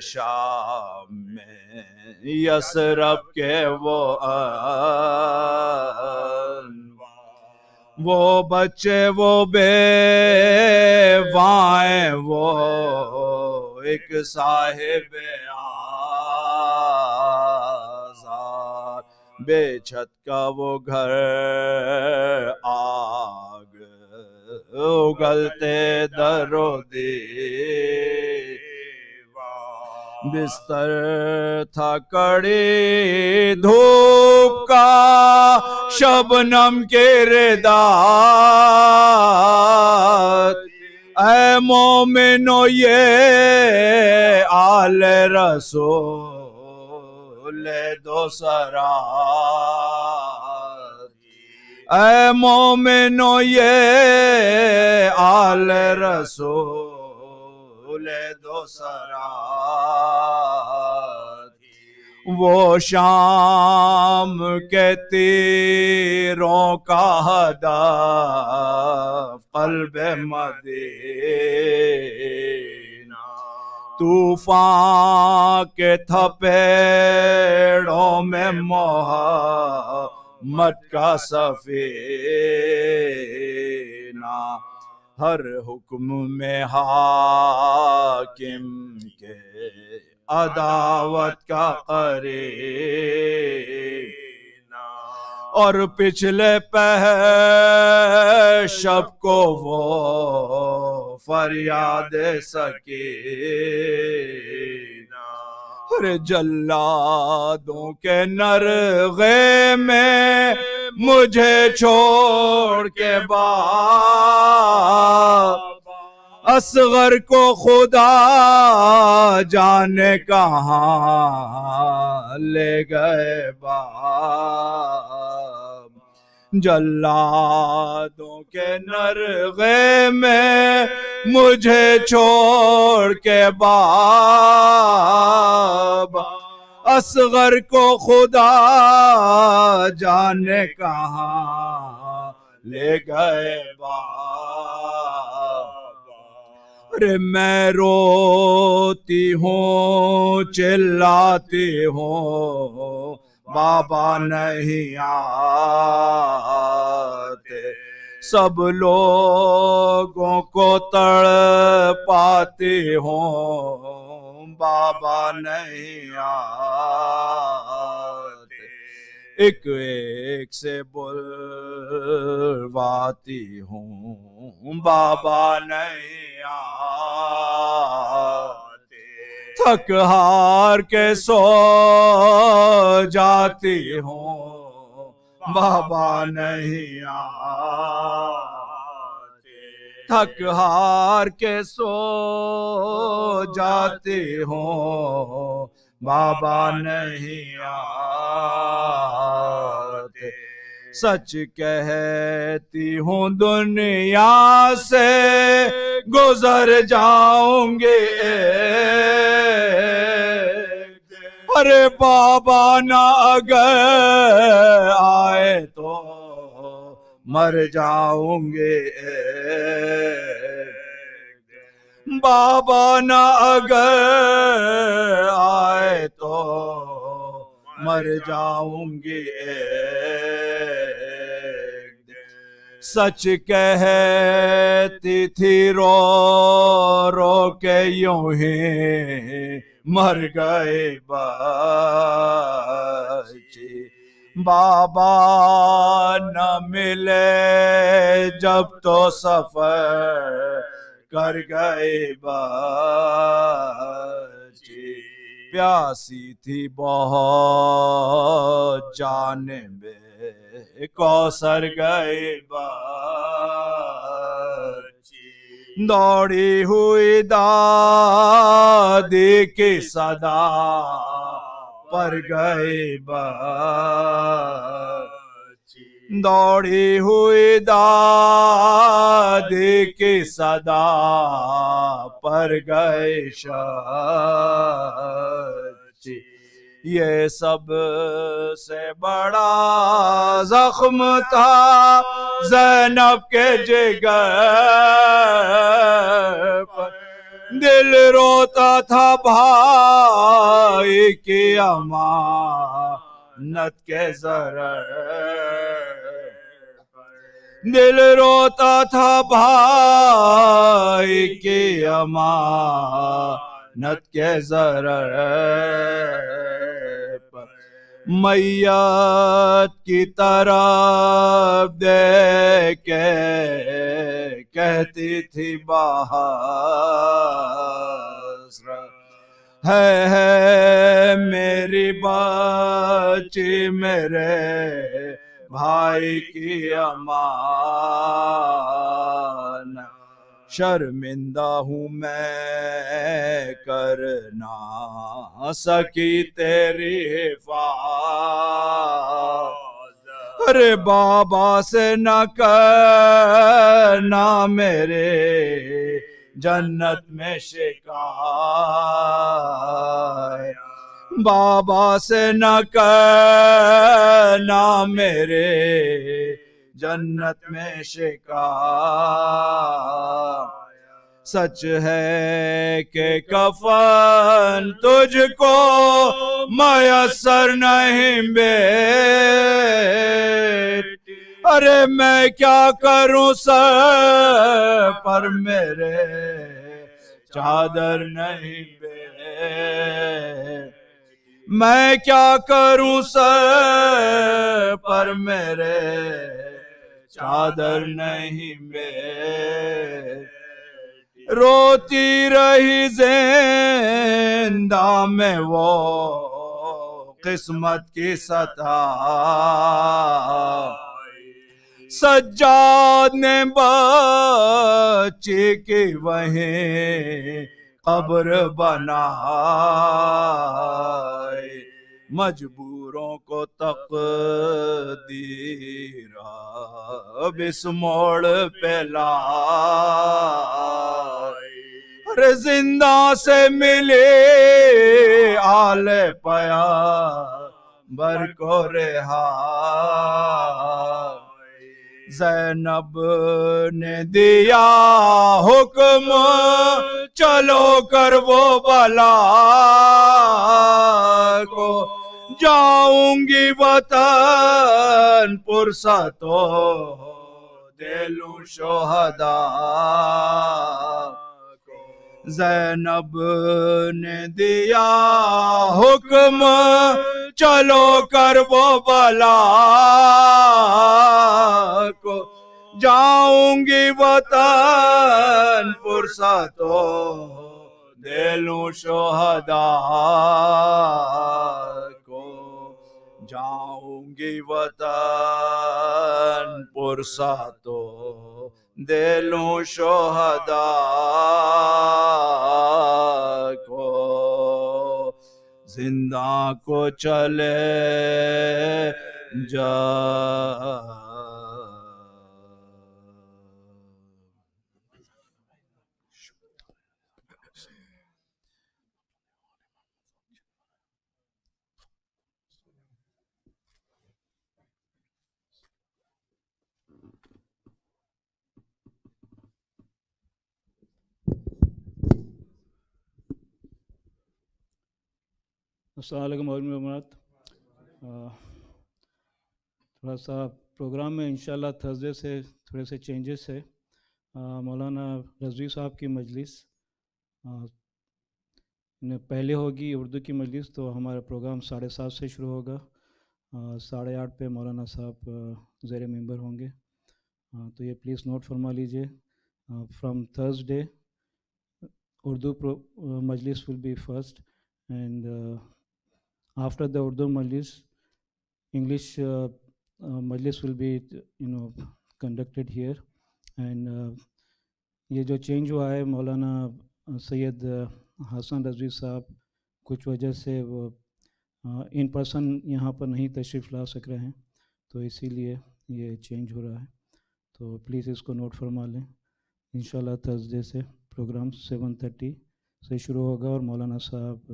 شام میں یثرب کے وہ انوار وہ بچے وہ بیوائیں وہ ایک صاحب آزار بے چھت کا وہ گھر آگ اگلتے در و دیوار بستر تھا کڑی دھوپ کا شبنم کے ردات اے مومنو یہ آل رسول دو سرات اے مومنو یہ آل رسول دو سرات وہ شام کے تیروں کا ہدف قلب مدینہ طوفان کے تھپیڑوں میں محمد کا سفینہ ہر حکم میں حاکم کے عداوت کا قرینہ اور پچھلے پہر شب کو وہ فریاد سکینہ جلادوں کے نرغے میں مجھے چھوڑ کے باپ اصغر کو خدا جانے کہاں لے گئے باپ جلادوں کے نرغے میں مجھے چھوڑ کے باپ اصغر کو خدا جانے کہاں لے گئے باپ ارے میں روتی ہوں چلاتی ہوں بابا نہیں آتے سب لوگوں کو تڑ پاتی ہوں بابا نہیں آتے ایک ایک سے بلواتی ہوں بابا نہیں آتے تھک ہار کے سو جاتی ہوں بابا نہیں آتے تھک ہار کے سو جاتی ہوں بابا نہیں آتے سچ کہتی ہوں دنیا سے گزر جاؤں گے ارے بابا نہ اگر آئے تو مر جاؤں گے بابا نہ اگر آئے تو مر جاؤں گی سچ کہتی تھی رو رو کے یوں ہی مر گئے بچی بابا نہ ملے جب تو سفر کر گئے بچی پیاسی تھی بہت جانب کوثر گئے بچی دوڑی ہوئی دادی کی صدا پر گئے بچی دوڑی ہوئی دادی کی صدا پر گئے شچی یہ سب سے بڑا زخم تھا زینب کے جگر پر دل روتا تھا بھائی کی امانت کے ضرر دل روتا تھا بھائی کی امانت کے ضرر میت کی طرف دیکھ کے کہتی تھی بحسرت ہے میری بچی میرے بھائی کی امان، شرمندہ ہوں میں کر نہ سکی تیری حفاظت، ارے بابا سے نہ کرنا میرے جنت میں شکایت، بابا سے نہ کرنا میرے جنت میں شکایت، سچ ہے کہ کفن تجھ کو میسر نہیں بیٹی، ارے میں کیا کروں سر پر میرے چادر نہیں بیٹی، میں کیا کروں سر پر میرے چادر نہیں بیٹی، روتی رہی زندہ میں وہ قسمت کی ستائی، سجاد نے بچی کی وہیں قبر بنائی، مجبوروں کو تقدیر اب اس موڑ پہ لائی، ارے زندہ سے ملے آل پیغمبر کو رہائی، زینب نے دیا حکم چلو کر وہ بلا کو، جاؤں گی وطن پرسا تو دے لوں شہداء کو، زینب نے دیا حکم چلو کر وہ بلا کو، جاؤں گی وطن پرسا تو دے لوں شہداء کو، جاؤں گی وطن پرسا تو دے لوں شہداء کو، زندہ کو چلے جا السلام علیکم محمد، تھوڑا سا پروگرام میں انشاءاللہ تھرسڈے سے تھوڑے سے چینجز ہے، مولانا رضوی صاحب کی مجلس پہلے ہوگی اردو کی مجلس، تو ہمارا پروگرام 7:30 سے شروع ہوگا، 8:30 پہ مولانا صاحب زیر ممبر ہوں گے، تو یہ پلیز نوٹ فرما لیجئے، from Thursday Urdu Majlis will be first, and after the Urdu Majlis, English Majlis will be conducted here. And یہ جو چینج ہوا ہے مولانا سید حسن رضوی صاحب کچھ وجہ سے وہ ان پرسن یہاں پر نہیں تشریف لا سک رہے ہیں، تو اسی لیے یہ چینج ہو رہا ہے، تو پلیز اس کو نوٹ فرما لیں۔ انشاءاللہ تھرسڈے سے پروگرام 7:30 سے شروع ہوگا، اور مولانا صاحب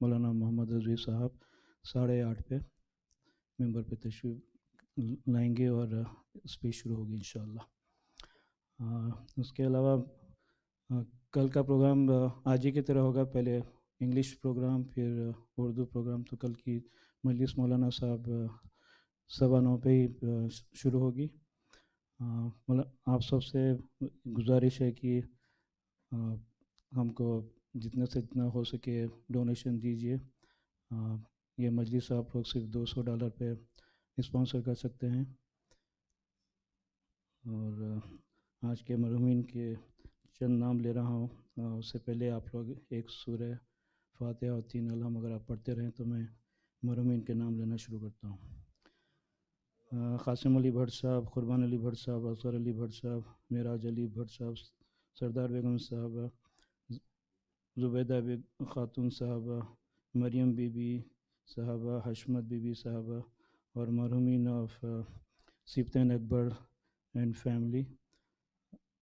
مولانا محمد رضوی صاحب 8:30 پہ ممبر پہ تشریف لائیں گے اور اسپیچ شروع ہوگی انشاءاللہ۔ اس کے علاوہ کل کا پروگرام آج ہی کی طرح ہوگا، پہلے انگلش پروگرام پھر اردو پروگرام، تو کل کی مجلس مولانا صاحب 9:15 پہ ہی شروع ہوگی۔ آپ سب سے گزارش ہے کہ ہم کو جتنے سے جتنا ہو سکے ڈونیشن دیجیے، یہ مجلس آپ لوگ صرف $200 پہ اسپانسر کر سکتے ہیں، اور آج کے مرحومین کے چند نام لے رہا ہوں، اس سے پہلے آپ لوگ ایک سورہ فاتحہ اور 3 الحم اگر آپ پڑھتے رہیں تو میں مرحومین کے نام لینا شروع کرتا ہوں. قاسم علی بھٹ صاحب، قربان علی بھٹ صاحب، اصغر علی بھٹ صاحب، معراج علی بھٹ صاحب، سردار بیگم صاحبہ، زبیدہ خاتون صاحبہ، مریم بی بی صاحبہ، حشمت بی بی صاحبہ اور مرحومین of Sibtain Akbar and family.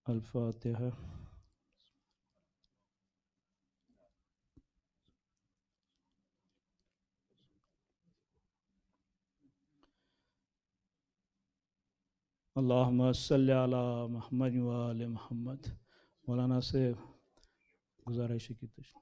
الفاتحہ. اللہم صلی علی محمد و آل محمد. مولانا سے گزارش کی تشریف.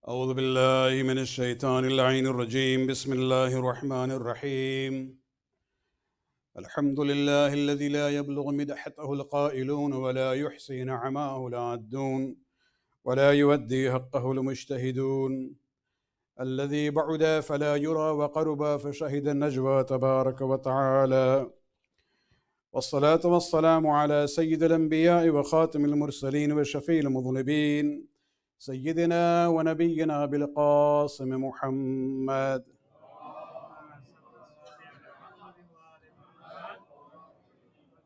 أعوذ بالله من الشيطان اللعين الرجيم. بسم الله الرحمن الرحيم. الحمد لله الذي لا يبلغ مدحته القائلون ولا يحصي نعماه العادون ولا يودي حقه المجتهدون. الذي بعد فلا يرى وقرب فشهد النجوى تبارك وتعالى. والصلاة والسلام على سيد الأنبياء وخاتم المرسلين وشفيع المذنبين سيدنا ونبينا بالقاسم محمد.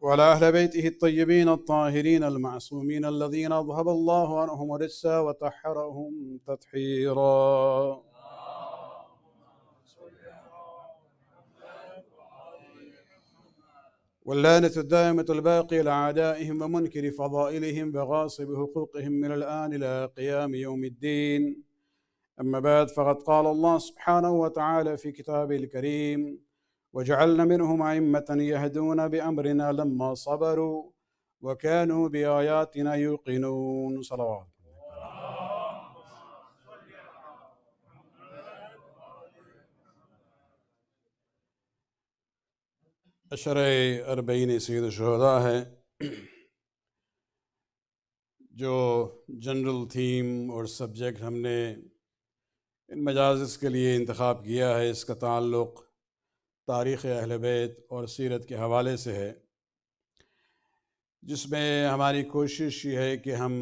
وعلى أهل بيته الطيبين الطاهرين المعصومين الذين أذهب الله عنهم الرجس وطهرهم تطهيرا. واللعنة الدائمة الباقية لأعدائهم ومنكر فضائلهم وغاصب حقوقهم من الآن إلى قيام يوم الدين. أما بعد، فقد قال الله سبحانه وتعالى في كتابه الكريم: وجعلنا منهم أئمة يهدون بأمرنا لما صبروا وكانوا بآياتنا يوقنون. صلوات. اشرع اربعین سید الشہداء ہے جو جنرل تھیم اور سبجیکٹ ہم نے ان مجالس کے لیے انتخاب کیا ہے، اس کا تعلق تاریخ اہل بیت اور سیرت کے حوالے سے ہے، جس میں ہماری کوشش یہ ہے کہ ہم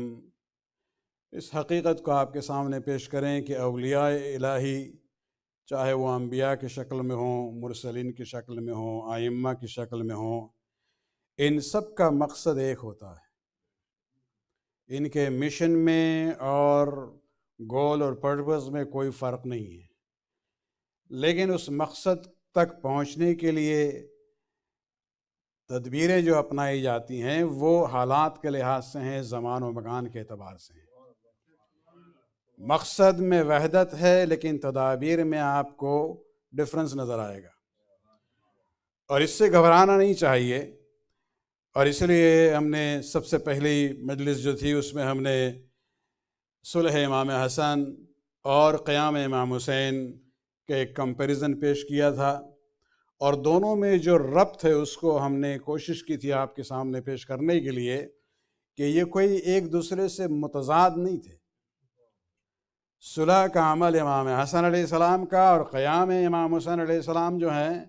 اس حقیقت کو آپ کے سامنے پیش کریں کہ اولیاء الہی، چاہے وہ انبیاء کی شکل میں ہوں، مرسلین کی شکل میں ہوں، ائمہ کی شکل میں ہوں، ان سب کا مقصد ایک ہوتا ہے. ان کے مشن میں اور گول اور پرپز میں کوئی فرق نہیں ہے، لیکن اس مقصد تک پہنچنے کے لیے تدبیریں جو اپنائی جاتی ہیں وہ حالات کے لحاظ سے ہیں، زمان و مکان کے اعتبار سے ہیں. مقصد میں وحدت ہے لیکن تدابیر میں آپ کو ڈفرنس نظر آئے گا، اور اس سے گھبرانا نہیں چاہیے. اور اس لیے ہم نے سب سے پہلی مجلس جو تھی اس میں ہم نے صلح امام حسن اور قیام امام حسین کے ایک کمپیریزن پیش کیا تھا، اور دونوں میں جو ربط ہے اس کو ہم نے کوشش کی تھی آپ کے سامنے پیش کرنے کے لیے کہ یہ کوئی ایک دوسرے سے متضاد نہیں تھے. صلح کا عمل امام حسن علیہ السلام کا اور قیام امام حسین علیہ السلام جو ہیں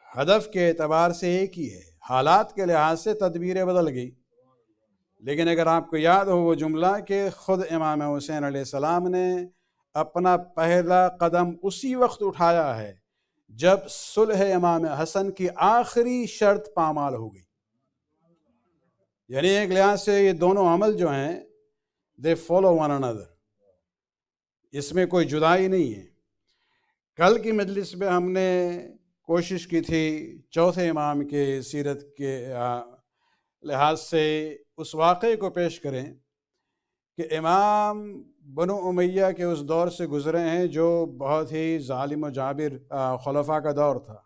ہدف کے اعتبار سے ایک ہی ہے، حالات کے لحاظ سے تدبیریں بدل گئی. لیکن اگر آپ کو یاد ہو وہ جملہ کہ خود امام حسین علیہ السلام نے اپنا پہلا قدم اسی وقت اٹھایا ہے جب صلح امام حسن کی آخری شرط پامال ہو گئی، یعنی ایک لحاظ سے یہ دونوں عمل جو ہیں دے فالو ون another، اس میں کوئی جدائی نہیں ہے۔ کل کی مجلس میں ہم نے کوشش کی تھی چوتھے امام کے سیرت کے لحاظ سے اس واقعے کو پیش کریں کہ امام بنو امیہ کے اس دور سے گزرے ہیں جو بہت ہی ظالم و جابر خلفاء کا دور تھا،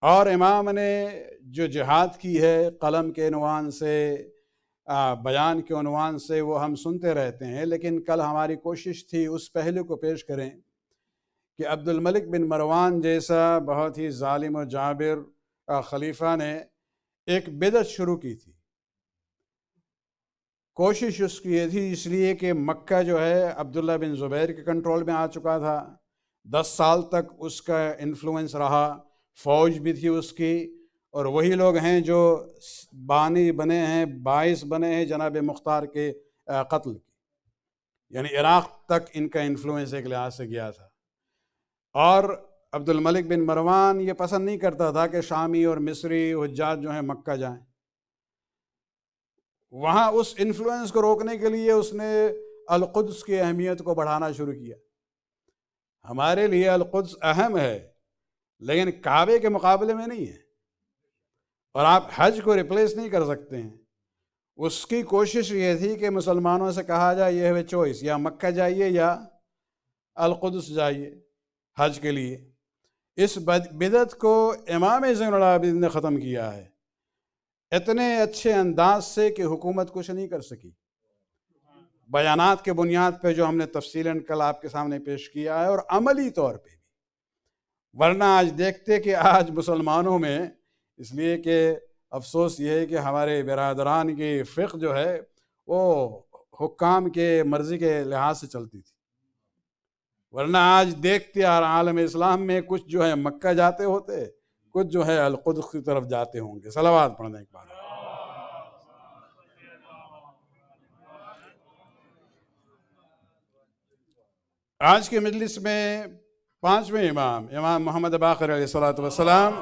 اور امام نے جو جہاد کی ہے قلم کے عنوان سے، بیان کے عنوان سے، وہ ہم سنتے رہتے ہیں، لیکن کل ہماری کوشش تھی اس پہلو کو پیش کریں کہ عبد الملک بن مروان جیسا بہت ہی ظالم و جابر خلیفہ نے ایک بدعت شروع کی تھی۔ کوشش اس کی یہ تھی اس لیے کہ مکہ جو ہے عبداللہ بن زبیر کے کنٹرول میں آ چکا تھا، 10 سال تک اس کا انفلوئنس رہا، فوج بھی تھی اس کی، اور وہی لوگ ہیں جو بانی بنے ہیں، باعث بنے ہیں جناب مختار کے قتل کی، یعنی عراق تک ان کا انفلوئنس ایک لحاظ سے گیا تھا۔ اور عبد الملک بن مروان یہ پسند نہیں کرتا تھا کہ شامی اور مصری حجاج جو ہیں مکہ جائیں، وہاں اس انفلوئنس کو روکنے کے لیے اس نے القدس کی اہمیت کو بڑھانا شروع کیا۔ ہمارے لیے القدس اہم ہے لیکن کعبے کے مقابلے میں نہیں ہے، اور آپ حج کو ریپلیس نہیں کر سکتے ہیں۔ اس کی کوشش یہ تھی کہ مسلمانوں سے کہا جائے یہ ہے چوائس، یا مکہ جائیے یا القدس جائیے حج کے لیے۔ اس بدعت کو امام زین العابدین نے ختم کیا ہے اتنے اچھے انداز سے کہ حکومت کچھ نہیں کر سکی، بیانات کے بنیاد پہ جو ہم نے تفصیلاً کل آپ کے سامنے پیش کیا ہے، اور عملی طور پہ بھی۔ ورنہ آج دیکھتے کہ آج مسلمانوں میں، اس لیے کہ افسوس یہ ہے کہ ہمارے برادران کی فقہ جو ہے وہ حکام کے مرضی کے لحاظ سے چلتی تھی، ورنہ آج دیکھتے عالم اسلام میں کچھ جو ہے مکہ جاتے ہوتے، کچھ جو ہے القدس کی طرف جاتے ہوں گے۔ صلوات پڑھنے کے بعد آج کے مجلس میں 5ویں امام محمد باقر علیہ الصلوۃ والسلام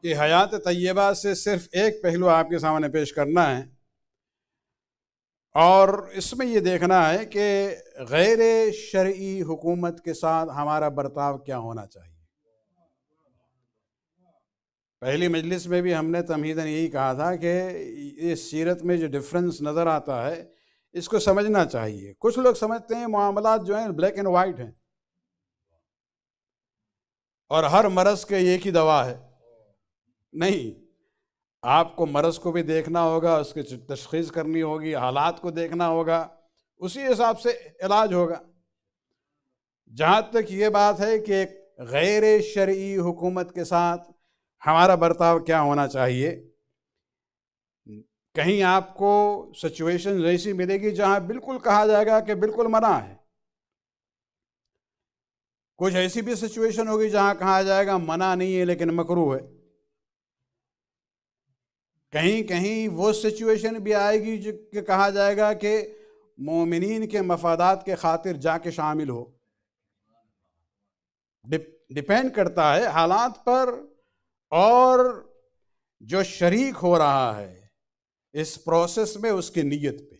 کی حیات طیبہ سے صرف ایک پہلو آپ کے سامنے پیش کرنا ہے، اور اس میں یہ دیکھنا ہے کہ غیر شرعی حکومت کے ساتھ ہمارا برتاؤ کیا ہونا چاہیے۔ پہلی مجلس میں بھی ہم نے تمہیداً یہی کہا تھا کہ اس سیرت میں جو ڈفرنس نظر آتا ہے اس کو سمجھنا چاہیے۔ کچھ لوگ سمجھتے ہیں معاملات جو ہیں بلیک اینڈ وائٹ ہیں اور ہر مرض کے ایک ہی دوا ہے، نہیں، آپ کو مرض کو بھی دیکھنا ہوگا، اس کی تشخیص کرنی ہوگی، حالات کو دیکھنا ہوگا، اسی حساب سے علاج ہوگا۔ جہاں تک یہ بات ہے کہ ایک غیر شرعی حکومت کے ساتھ ہمارا برتاؤ کیا ہونا چاہیے، کہیں آپ کو سچویشن ایسی ملے گی جہاں بالکل کہا جائے گا کہ بالکل منع ہے، کچھ ایسی بھی سچویشن ہوگی جہاں کہا جائے گا منع نہیں ہے لیکن مکروہ ہے، کہیں کہیں وہ سچویشن بھی آئے گی جو کہ کہا جائے گا کہ مومنین کے مفادات کے خاطر جا کے شامل ہو۔ ڈیپینڈ کرتا ہے حالات پر اور جو شریک ہو رہا ہے اس پروسیس میں اس کی نیت پہ۔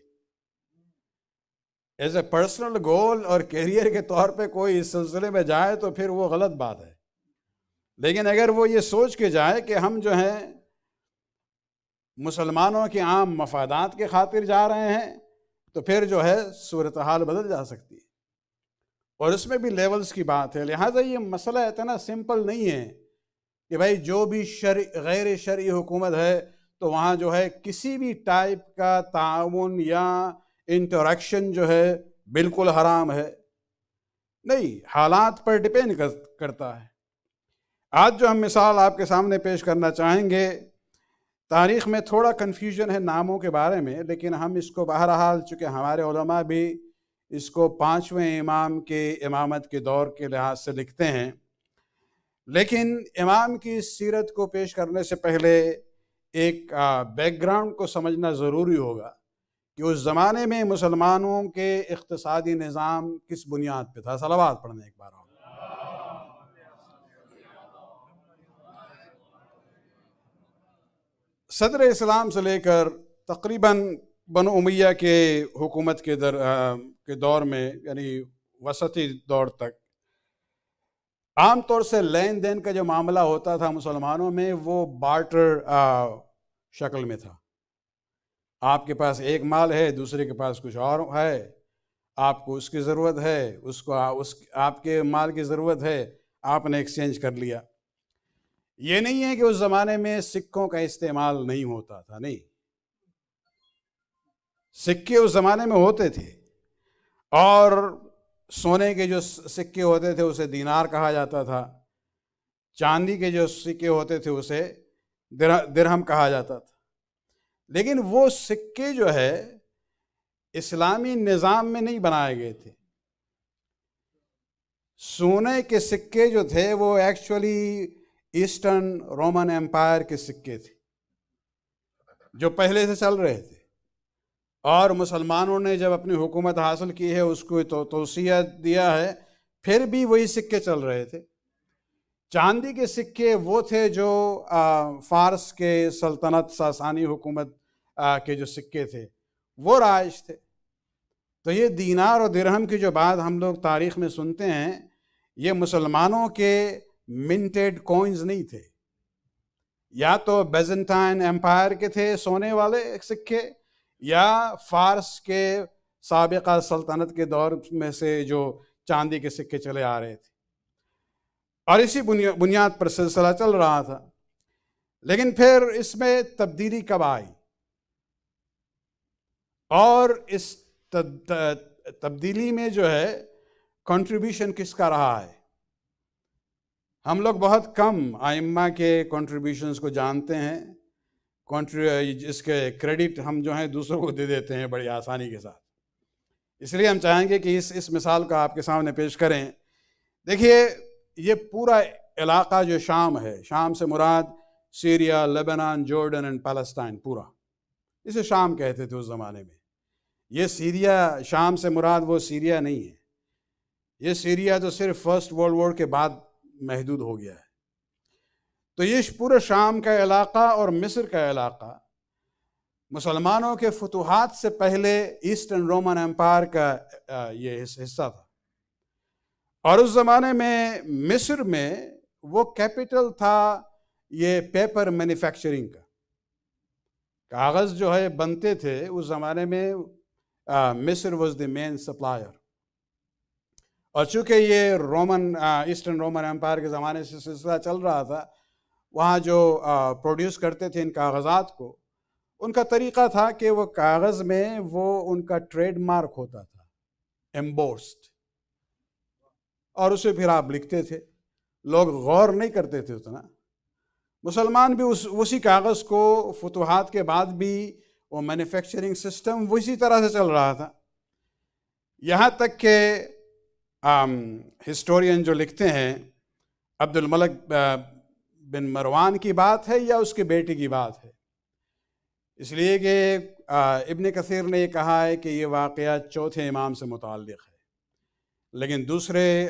ایز اے پرسنل گول اور کیریئر کے طور پہ کوئی اس سلسلے میں جائے تو پھر وہ غلط بات ہے، لیکن اگر وہ یہ سوچ کے جائے کہ ہم جو ہیں مسلمانوں کے عام مفادات کے خاطر جا رہے ہیں تو پھر جو ہے صورتحال بدل جا سکتی ہے، اور اس میں بھی لیولز کی بات ہے۔ لہٰذا یہ مسئلہ اتنا سمپل نہیں ہے کہ بھائی جو بھی غیر شرعی حکومت ہے تو وہاں جو ہے کسی بھی ٹائپ کا تعاون یا انٹریکشن جو ہے بالکل حرام ہے، نہیں، حالات پر ڈیپینڈ کرتا ہے۔ آج جو ہم مثال آپ کے سامنے پیش کرنا چاہیں گے، تاریخ میں تھوڑا کنفیوژن ہے ناموں کے بارے میں، لیکن ہم اس کو بہرحال چونکہ ہمارے علماء بھی اس کو 5ویں امام کے امامت کے دور کے لحاظ سے لکھتے ہیں، لیکن امام کی سیرت کو پیش کرنے سے پہلے ایک بیک گراؤنڈ کو سمجھنا ضروری ہوگا کہ اس زمانے میں مسلمانوں کے اقتصادی نظام کس بنیاد پہ تھا۔ صلوات پڑھنے ایک بار صدر اسلام سے لے کر تقریباً بنو امیہ کے حکومت کے دور میں، یعنی وسطی دور تک، عام طور سے لین دین کا جو معاملہ ہوتا تھا مسلمانوں میں وہ بارٹر شکل میں تھا. آپ کے پاس ایک مال ہے، دوسرے کے پاس کچھ اور ہے، آپ کو اس کی ضرورت ہے، اس کو آپ کے مال کی ضرورت ہے، آپ نے ایکسچینج کر لیا. یہ نہیں ہے کہ اس زمانے میں سکوں کا استعمال نہیں ہوتا تھا، نہیں، سکے اس زمانے میں ہوتے تھے، اور سونے کے جو سکے ہوتے تھے اسے دینار کہا جاتا تھا، چاندی کے جو سکے ہوتے تھے اسے درہم کہا جاتا تھا. لیکن وہ سکے جو ہے اسلامی نظام میں نہیں بنائے گئے تھے. سونے کے سکے جو تھے وہ ایکچولی ایسٹرن رومن امپائر کے سکے تھے جو پہلے سے چل رہے تھے، اور مسلمانوں نے جب اپنی حکومت حاصل کی ہے اس کو توسیع دیا ہے، پھر بھی وہی سکے چل رہے تھے. چاندی کے سکے وہ تھے جو فارس کے سلطنت ساسانی حکومت کے جو سکے تھے وہ رائج تھے. تو یہ دینار اور درہم کی جو بات ہم لوگ تاریخ میں سنتے ہیں، یہ مسلمانوں کے منٹڈ کوئنز نہیں تھے، یا تو بیزنٹائن امپائر کے تھے سونے والے سکے، یا فارس کے سابقہ سلطنت کے دور میں سے جو چاندی کے سکے چلے آ رہے تھے، اور اسی بنیاد پر سلسلہ چل رہا تھا. لیکن پھر اس میں تبدیلی کب آئی، اور اس تبدیلی میں جو ہے کنٹریبیوشن کس کا رہا ہے؟ ہم لوگ بہت کم ائمہ کے کنٹریبیوشنز کو جانتے ہیں. اس کے کریڈٹ ہم جو ہیں دوسروں کو دے دیتے ہیں بڑی آسانی کے ساتھ. اس لیے ہم چاہیں گے کہ اس مثال کو آپ کے سامنے پیش کریں. دیکھیے، یہ پورا علاقہ جو شام ہے، شام سے مراد Syria, Lebanon, Jordan and Palestine, پورا اسے شام کہتے تھے اس زمانے میں. یہ سیریا، شام سے مراد وہ سیریا نہیں ہے، یہ سیریا تو صرف فرسٹ ورلڈ وار کے بعد محدود ہو گیا ہے. تو یہ پورا شام کا علاقہ اور مصر کا علاقہ مسلمانوں کے فتوحات سے پہلے ایسٹرن رومن امپائر کا یہ حصہ تھا. اور اس زمانے میں مصر میں وہ کیپٹل تھا یہ پیپر مینوفیکچرنگ کا. کاغذ جو ہے بنتے تھے اس زمانے میں، مصر واز دی مین سپلائر. اور چونکہ یہ ایسٹرن رومن امپائر کے زمانے سے سلسلہ چل رہا تھا، وہاں جو پروڈیوس کرتے تھے ان کاغذات کو، ان کا طریقہ تھا کہ وہ کاغذ میں وہ ان کا ٹریڈ مارک ہوتا تھا، ایمبوسڈ، اور اسے پھر آپ لکھتے تھے. لوگ غور نہیں کرتے تھے اتنا. مسلمان بھی اسی کاغذ کو فتوحات کے بعد بھی وہ مینوفیکچرنگ سسٹم وہ اسی طرح سے چل رہا تھا. یہاں تک کہ ہسٹورین جو لکھتے ہیں، عبد الملک بن مروان کی بات ہے یا اس کے بیٹے کی بات ہے، اس لیے کہ ابن کثیر نے یہ کہا ہے کہ یہ واقعہ چوتھے امام سے متعلق ہے. لیکن دوسرے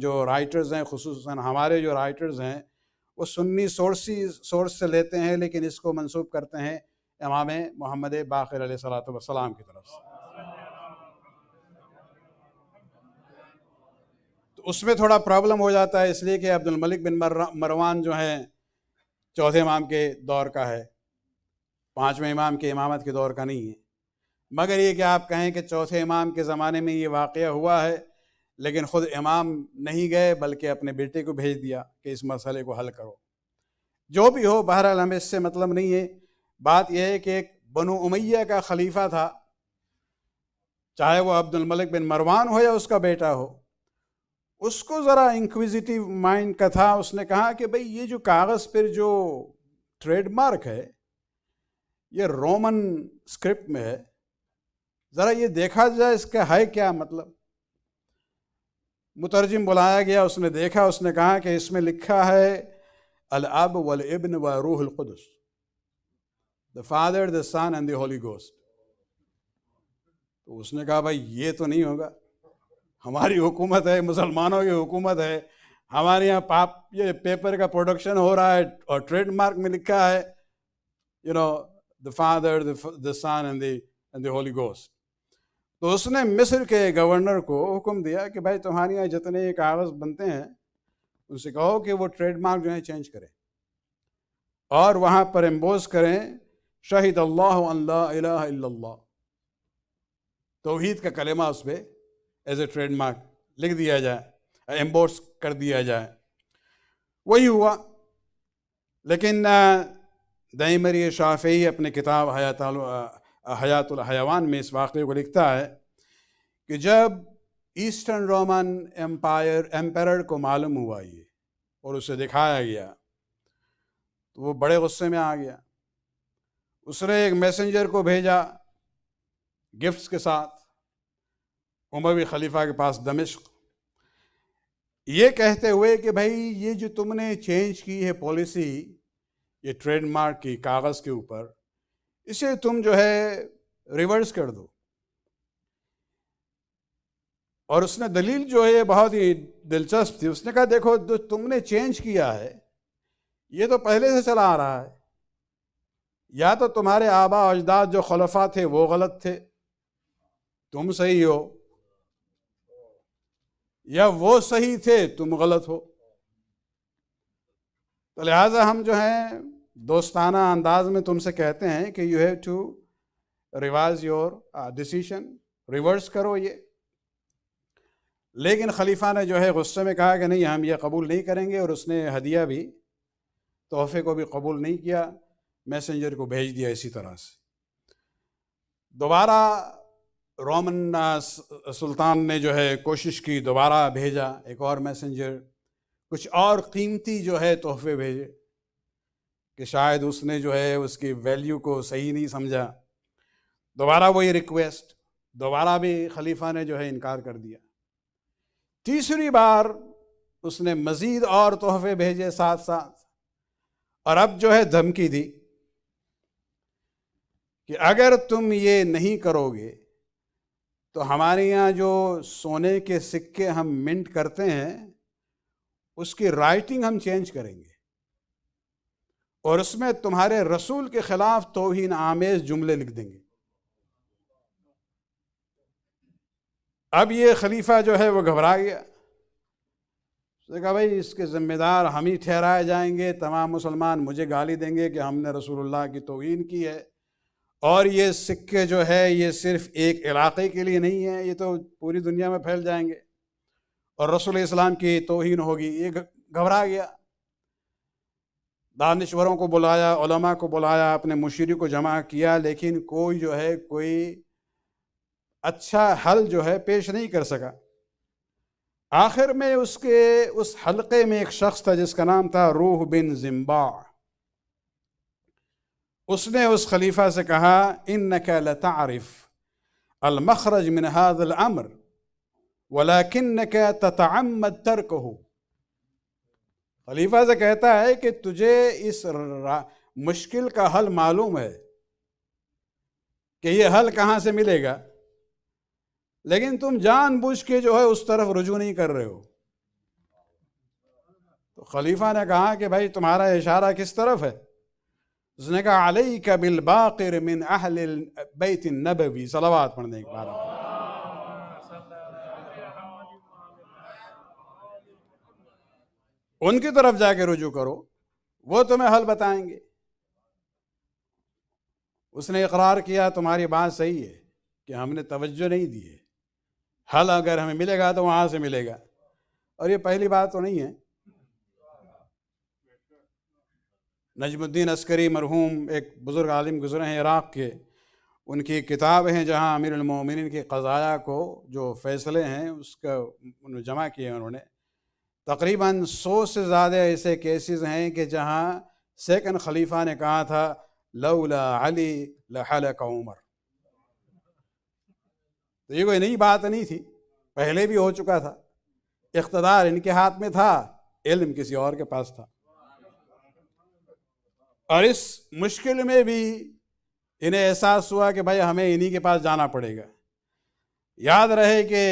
جو رائٹرز ہیں، خصوصاً ہمارے جو رائٹرز ہیں، وہ سنی سورس سے لیتے ہیں، لیکن اس کو منسوب کرتے ہیں امام محمد باقر علیہ السلام کی طرف سے. تو اس میں تھوڑا پرابلم ہو جاتا ہے، اس لیے کہ عبد الملک بن مروان جو ہیں چوتھے امام کے دور کا ہے، پانچویں امام کے امامت کے دور کا نہیں ہے. مگر یہ کہ آپ کہیں کہ چوتھے امام کے زمانے میں یہ واقعہ ہوا ہے، لیکن خود امام نہیں گئے بلکہ اپنے بیٹے کو بھیج دیا کہ اس مسئلے کو حل کرو. جو بھی ہو، بہرحال ہمیں اس سے مطلب نہیں ہے. بات یہ ہے کہ ایک بنو امیہ کا خلیفہ تھا، چاہے وہ عبد الملک بن مروان ہو یا اس کا بیٹا ہو، اس کو ذرا انکویزیٹیو مائنڈ کا تھا. اس نے کہا کہ بھئی یہ جو کاغذ پر جو ٹریڈ مارک ہے یہ رومن اسکرپٹ میں ہے، ذرا یہ دیکھا جائے اس کا ہے کیا مطلب. مترجم بلایا گیا، اس نے دیکھا، اس نے کہا کہ اس میں لکھا ہے الاب والابن وروح القدس، the father, the son and the holy ghost. تو اس نے کہا بھائی یہ تو نہیں ہوگا، ہماری حکومت ہے، مسلمانوں کی حکومت ہے، ہمارے یہاں یہ پیپر کا پروڈکشن ہو رہا ہے اور ٹریڈ مارک میں لکھا ہے. the Father, the Son and the Holy Ghost. تو اس نے مصر کے گورنر کو حکم دیا کہ بھائی تمہارے یہاں جتنے کاغذ بنتے ہیں ان سے کہو کہ وہ ٹریڈ مارک جو ہے چینج کریں اور وہاں پر امبوز کریں شہید اللہ ان لا الہ الا اللہ، توحید کا کلمہ اس پہ ایز اے ٹریڈ مارک لکھ دیا جائے، امبوز کر دیا جائے. وہی ہوا. لیکن دائمری شافعی اپنے کتاب حیات الحیوان میں اس واقعے کو لکھتا ہے کہ جب ایسٹرن رومن ایمپائر کو معلوم ہوا یہ اور اسے دکھایا گیا تو وہ بڑے غصے میں آ گیا. اس نے ایک میسنجر کو بھیجا گفٹس کے ساتھ اموی خلیفہ کے پاس دمشق، یہ کہتے ہوئے کہ بھائی یہ جو تم نے چینج کی ہے پالیسی یہ ٹریڈ مارک کی کاغذ کے اوپر، اسے تم جو ہے ریورس کر دو. اور اس نے دلیل جو ہے بہت ہی دلچسپ تھی. اس نے کہا دیکھو جو تم نے چینج کیا ہے یہ تو پہلے سے چلا آ رہا ہے، یا تو تمہارے آبا و اجداد جو خلفاء تھے وہ غلط تھے تم صحیح ہو، یا وہ صحیح تھے تم غلط ہو. تو لہٰذا ہم جو ہیں دوستانہ انداز میں تم سے کہتے ہیں کہ you have to revise your decision, reverse کرو یہ. لیکن خلیفہ نے جو ہے غصے میں کہا کہ نہیں ہم یہ قبول نہیں کریں گے، اور اس نے ہدیہ بھی، تحفے کو بھی قبول نہیں کیا، میسنجر کو بھیج دیا. اسی طرح سے دوبارہ رومن سلطان نے جو ہے کوشش کی، دوبارہ بھیجا ایک اور میسنجر، کچھ اور قیمتی جو ہے تحفے بھیجے کہ شاید اس نے جو ہے اس کی ویلیو کو صحیح نہیں سمجھا. دوبارہ وہی ریکویسٹ، دوبارہ بھی خلیفہ نے جو ہے انکار کر دیا. تیسری بار اس نے مزید اور تحفے بھیجے ساتھ ساتھ، اور اب جو ہے دھمکی دی کہ اگر تم یہ نہیں کرو گے تو ہمارے یہاں جو سونے کے سکے ہم منٹ کرتے ہیں اس کی رائٹنگ ہم چینج کریں گے، اور اس میں تمہارے رسول کے خلاف توہین آمیز جملے لکھ دیں گے. اب یہ خلیفہ جو ہے وہ گھبرا گیا. اس نے کہا بھائی اس کے ذمہ دار ہم ہی ٹھہرائے جائیں گے، تمام مسلمان مجھے گالی دیں گے کہ ہم نے رسول اللہ کی توہین کی ہے، اور یہ سکے جو ہے یہ صرف ایک علاقے کے لیے نہیں ہے، یہ تو پوری دنیا میں پھیل جائیں گے اور رسول اسلام کی توہین ہوگی. یہ گھبرا گیا. دانشوروں کو بلایا، علماء کو بلایا، اپنے مشیری کو جمع کیا، لیکن کوئی جو ہے کوئی اچھا حل جو ہے پیش نہیں کر سکا. آخر میں اس حلقے میں ایک شخص تھا جس کا نام تھا روح بن زمبا. اس نے اس خلیفہ سے کہا انک لتعرف المخرج من هذا الامر ولکنک تتعمد ترکه. خلیفہ سے کہتا ہے کہ تجھے اس مشکل کا حل معلوم ہے کہ یہ حل کہاں سے ملے گا، لیکن تم جان بوجھ کے جو ہے اس طرف رجوع نہیں کر رہے ہو. تو خلیفہ نے کہا کہ بھائی تمہارا اشارہ کس طرف ہے؟ اس نے کہا علیک بالباقر من اہل بیت النبوی، صلوات پڑھنے کے بعد ان کی طرف جا کے رجوع کرو، وہ تمہیں حل بتائیں گے. اس نے اقرار کیا تمہاری بات صحیح ہے کہ ہم نے توجہ نہیں دی ہے، حل اگر ہمیں ملے گا تو وہاں سے ملے گا. اور یہ پہلی بات تو نہیں ہے. نجم الدین عسکری مرحوم ایک بزرگ عالم گزرے ہیں عراق کے، ان کی کتاب ہیں جہاں امیر المومنین کے قضایا کو جو فیصلے ہیں اس کا جمع کیے انہوں نے. تقریباً 100 سے زیادہ ایسے کیسز ہیں کہ جہاں سیکنڈ خلیفہ نے کہا تھا لولا علی لحلق عمر. تو یہ کوئی نئی بات نہیں تھی، پہلے بھی ہو چکا تھا. اقتدار ان کے ہاتھ میں تھا، علم کسی اور کے پاس تھا. اور اس مشکل میں بھی انہیں احساس ہوا کہ بھائی ہمیں انہی کے پاس جانا پڑے گا. یاد رہے کہ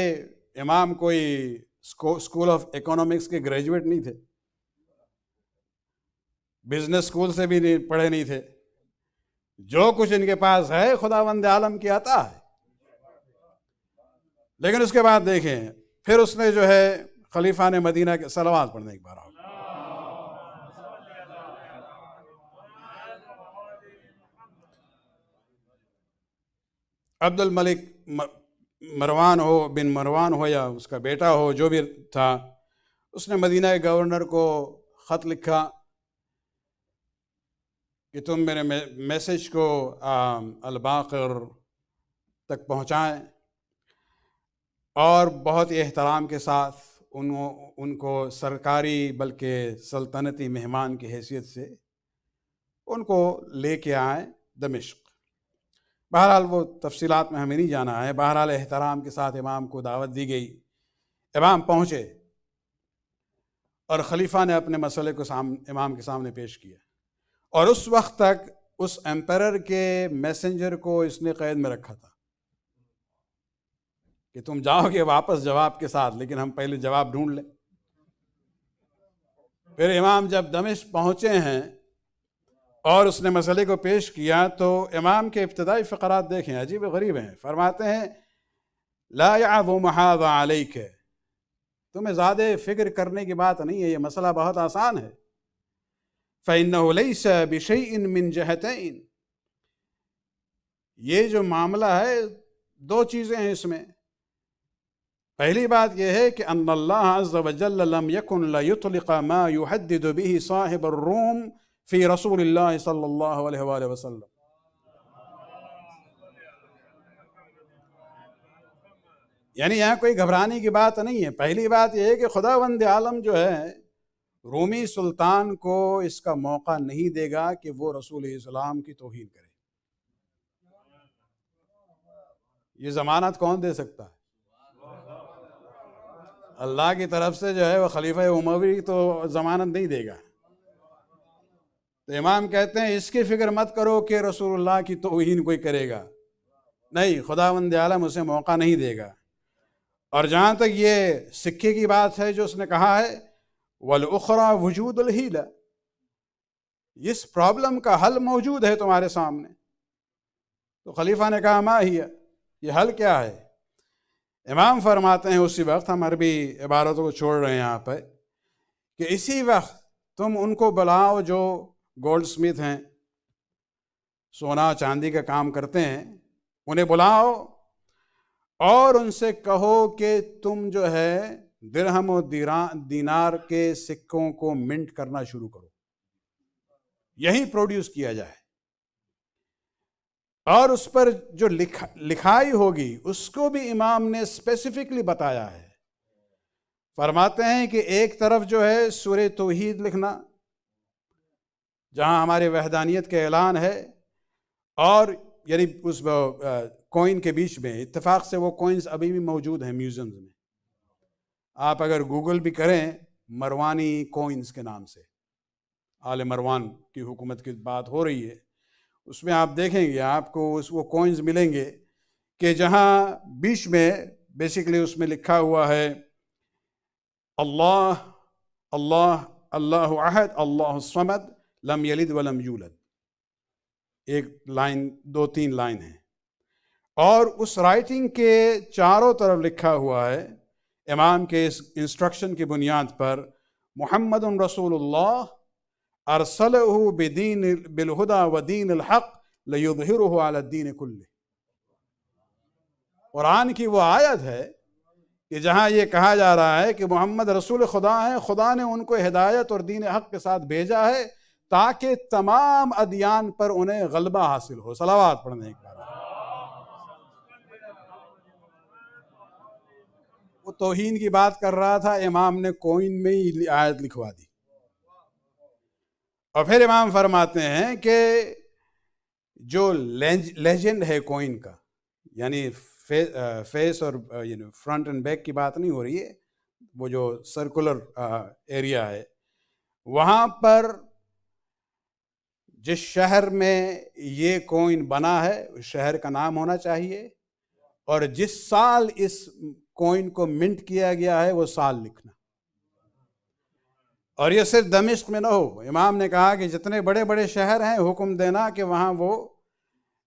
امام کوئی اسکول آف اکنامکس کے گریجویٹ نہیں تھے، بزنس اسکول سے بھی پڑھے نہیں تھے، جو کچھ ان کے پاس ہے خداوند عالم کی عطا ہے. لیکن اس کے بعد دیکھیں پھر اس نے جو ہے خلیفہ نے مدینہ کے صلوات پڑھنے کے بعد عبد الملک مروان ہو بن مروان ہو یا اس کا بیٹا ہو جو بھی تھا، اس نے مدینہ کے گورنر کو خط لکھا کہ تم میرے میسج کو الباقر تک پہنچائیں اور بہت ہی احترام کے ساتھ ان کو سرکاری بلکہ سلطنتی مہمان کی حیثیت سے ان کو لے کے آئیں دمشق. بہرحال وہ تفصیلات میں ہمیں نہیں جانا ہے. بہرحال احترام کے ساتھ امام کو دعوت دی گئی. امام پہنچے اور خلیفہ نے اپنے مسئلے کو امام کے سامنے پیش کیا، اور اس وقت تک اس ایمپرر کے میسنجر کو اس نے قید میں رکھا تھا کہ تم جاؤ گے واپس جواب کے ساتھ، لیکن ہم پہلے جواب ڈھونڈ لیں. پھر امام جب دمشق پہنچے ہیں اور اس نے مسئلے کو پیش کیا تو امام کے ابتدائی فقرات دیکھیں، عجیب و غریب ہیں. فرماتے ہیں لا يعظم هذا عليك، تمہیں زیادہ فکر کرنے کی بات نہیں ہے، یہ مسئلہ بہت آسان ہے. فإنه ليس بشيء من جهتين، یہ جو معاملہ ہے دو چیزیں ہیں اس میں. پہلی بات یہ ہے کہ ان اللہ عز وجل لم يكن ليطلق ما يحدد به صاحب الروم فی رسول اللہ صلی اللہ علیہ وآلہ وسلم. یعنی یہاں کوئی گھبرانے کی بات نہیں ہے. پہلی بات یہ ہے کہ خداوند عالم جو ہے رومی سلطان کو اس کا موقع نہیں دے گا کہ وہ رسول اسلام کی توہین کرے. یہ ضمانت کون دے سکتا ہے؟ اللہ کی طرف سے جو ہے وہ خلیفہ اموی تو ضمانت نہیں دے گا. تو امام کہتے ہیں اس کی فکر مت کرو کہ رسول اللہ کی توہین کوئی کرے گا، نہیں، خداوند عالم اسے موقع نہیں دے گا. اور جہاں تک یہ سکے کی بات ہے جو اس نے کہا ہے وَالْأُخْرَى وُجُودُ الْحِيلَةِ، اس پرابلم کا حل موجود ہے تمہارے سامنے. تو خلیفہ نے کہا ما ہی، یہ حل کیا ہے؟ امام فرماتے ہیں اسی وقت، ہم عربی عبارتوں کو چھوڑ رہے ہیں یہاں پہ، کہ اسی وقت تم ان کو بلاؤ جو گولڈ سمتھ ہیں، سونا چاندی کا کام کرتے ہیں، انہیں بلاؤ اور ان سے کہو کہ تم جو ہے درہم و دینار کے سکوں کو منٹ کرنا شروع کرو، یہی پروڈیوس کیا جائے، اور اس پر جو لکھائی ہوگی اس کو بھی امام نے اسپیسیفکلی بتایا ہے. فرماتے ہیں کہ ایک طرف جو ہے سورہ توحید لکھنا جہاں ہمارے وحدانیت کا اعلان ہے، اور یعنی اس کوئن کے بیچ میں اتفاق سے وہ کوئنز ابھی بھی موجود ہیں میوزیمز میں. آپ اگر گوگل بھی کریں مروانی کوئنز کے نام سے، آل مروان کی حکومت کی بات ہو رہی ہے، اس میں آپ دیکھیں گے آپ کو وہ کوئنز ملیں گے کہ جہاں بیچ میں بیسیکلی اس میں لکھا ہوا ہے اللہ اللہ اللہ احد اللہ الصمد لم یلد ولم یولد. ایک لائن، دو تین لائن ہیں، اور اس رائٹنگ کے چاروں طرف لکھا ہوا ہے امام کے اس انسٹرکشن کی بنیاد پر محمد رسول اللہ ارسلہ بدین بالہدی ودین الحق لیظہرہ علی الدین کلہ. قرآن کی وہ آیت ہے کہ جہاں یہ کہا جا رہا ہے کہ محمد رسول خدا ہیں، خدا نے ان کو ہدایت اور دین حق کے ساتھ بھیجا ہے تاکہ تمام ادیان پر انہیں غلبہ حاصل ہو. صلوات پڑھنے کے بعد وہ توہین کی بات کر رہا تھا، امام نے کوئن میں ہی آیت لکھوا دی. اور پھر امام فرماتے ہیں کہ جو لیجنڈ ہے کوئن کا، یعنی فیس اور فرنٹ اینڈ بیک کی بات نہیں ہو رہی ہے، وہ جو سرکولر ایریا ہے وہاں پر جس شہر میں یہ کوئن بنا ہے اس شہر کا نام ہونا چاہیے، اور جس سال اس کوئن کو منٹ کیا گیا ہے وہ سال لکھنا. اور یہ صرف دمشق میں نہ ہو، امام نے کہا کہ جتنے بڑے بڑے شہر ہیں حکم دینا کہ وہاں وہ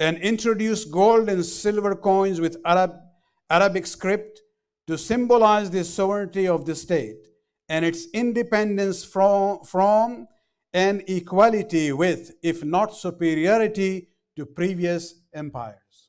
and introduced gold and silver coins with Arabic script to symbolize the sovereignty of the state and its independence from and equality with, if not superiority to, previous empires.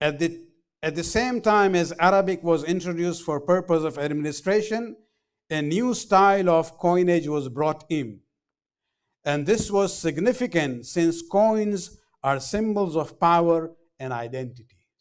at the same time as Arabic was introduced for purpose of administration, a new style of coinage was brought in, and this was significant since coins are symbols of power and identity.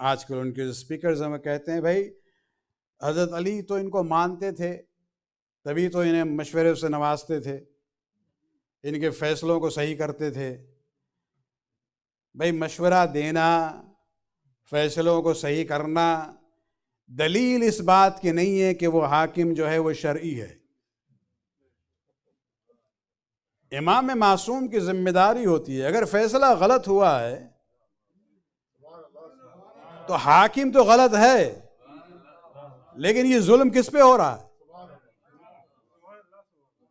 آج کل ان کے جو speakers ہمیں کہتے ہیں بھائی حضرت علی تو ان کو مانتے تھے تبھی تو انہیں مشورے سے نوازتے تھے، ان کے فیصلوں کو صحیح کرتے تھے۔ بھائی مشورہ دینا، فیصلوں کو صحیح کرنا دلیل اس بات کی نہیں ہے کہ وہ حاکم جو ہے وہ شرعی ہے۔ امام معصوم کی ذمہ داری ہوتی ہے، اگر فیصلہ غلط ہوا ہے تو حاکم تو غلط ہے، لیکن یہ ظلم کس پہ ہو رہا ہے؟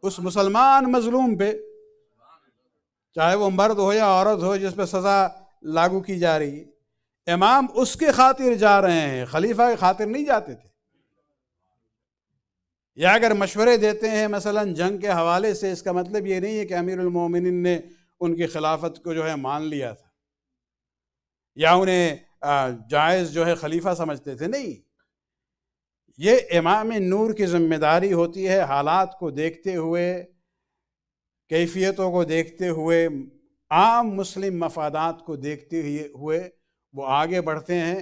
اس مسلمان مظلوم پہ، چاہے وہ مرد ہو یا عورت ہو جس پہ سزا لاگو کی جا رہی ہے۔ امام اس کے خاطر جا رہے ہیں، خلیفہ کے خاطر نہیں جاتے تھے۔ یا اگر مشورے دیتے ہیں مثلا جنگ کے حوالے سے، اس کا مطلب یہ نہیں ہے کہ امیر المومنین نے ان کی خلافت کو جو ہے مان لیا تھا یا انہیں جائز جو ہے خلیفہ سمجھتے تھے، نہیں۔ یہ امام نور کی ذمہ داری ہوتی ہے، حالات کو دیکھتے ہوئے، کیفیتوں کو دیکھتے ہوئے، عام مسلم مفادات کو دیکھتے ہوئے وہ آگے بڑھتے ہیں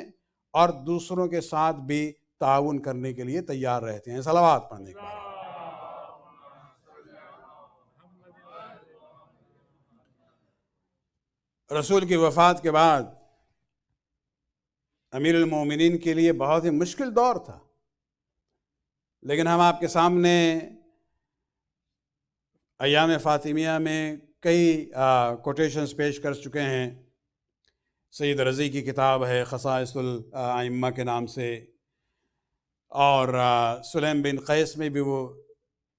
اور دوسروں کے ساتھ بھی تعاون کرنے کے لیے تیار رہتے ہیں۔ صلوات پڑھنے کے بعد رسول کی وفات کے بعد امیر المومنین کے لیے بہت ہی مشکل دور تھا، لیکن ہم آپ کے سامنے ایام فاطمیہ میں کئی کوٹیشنز پیش کر چکے ہیں۔ سید رضی کی کتاب ہے خصائص الائمہ کے نام سے، اور سلیم بن قیس میں بھی وہ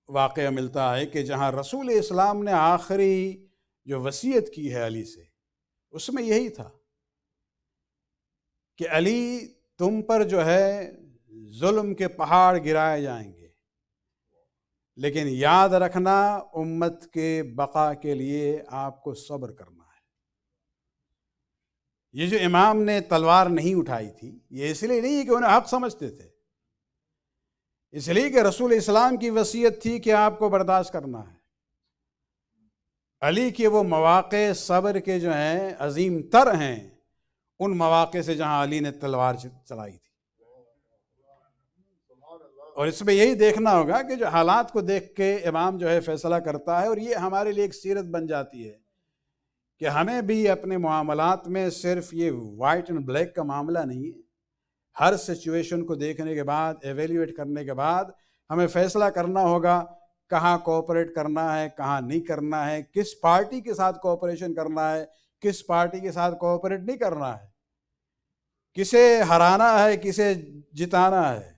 واقعہ ملتا ہے کہ جہاں رسول اسلام نے آخری جو وصیت کی ہے علی سے، اس میں یہی تھا کہ علی تم پر جو ہے ظلم کے پہاڑ گرائے جائیں گے، لیکن یاد رکھنا امت کے بقا کے لیے آپ کو صبر کرنا ہے۔ یہ جو امام نے تلوار نہیں اٹھائی تھی، یہ اس لیے نہیں کہ انہیں حق سمجھتے تھے، اس لیے کہ رسول اسلام کی وصیت تھی کہ آپ کو برداشت کرنا ہے۔ علی کے وہ مواقع صبر کے جو ہیں عظیم تر ہیں ان مواقع سے جہاں علی نے تلوار چلائی تھی، اور اس میں یہی دیکھنا ہوگا کہ جو حالات کو دیکھ کے امام جو ہے فیصلہ کرتا ہے، اور یہ ہمارے لیے ایک سیرت بن جاتی ہے کہ ہمیں بھی اپنے معاملات میں صرف یہ وائٹ اینڈ بلیک کا معاملہ نہیں ہے۔ ہر سچویشن کو دیکھنے کے بعد، ایویلیویٹ کرنے کے بعد ہمیں فیصلہ کرنا ہوگا کہاں کوآپریٹ کرنا ہے، کہاں نہیں کرنا ہے، کس پارٹی کے ساتھ کوآپریشن کرنا ہے، کس پارٹی کے ساتھ کوآپریٹ نہیں کرنا ہے، کسے ہرانا ہے، کسے جتانا ہے۔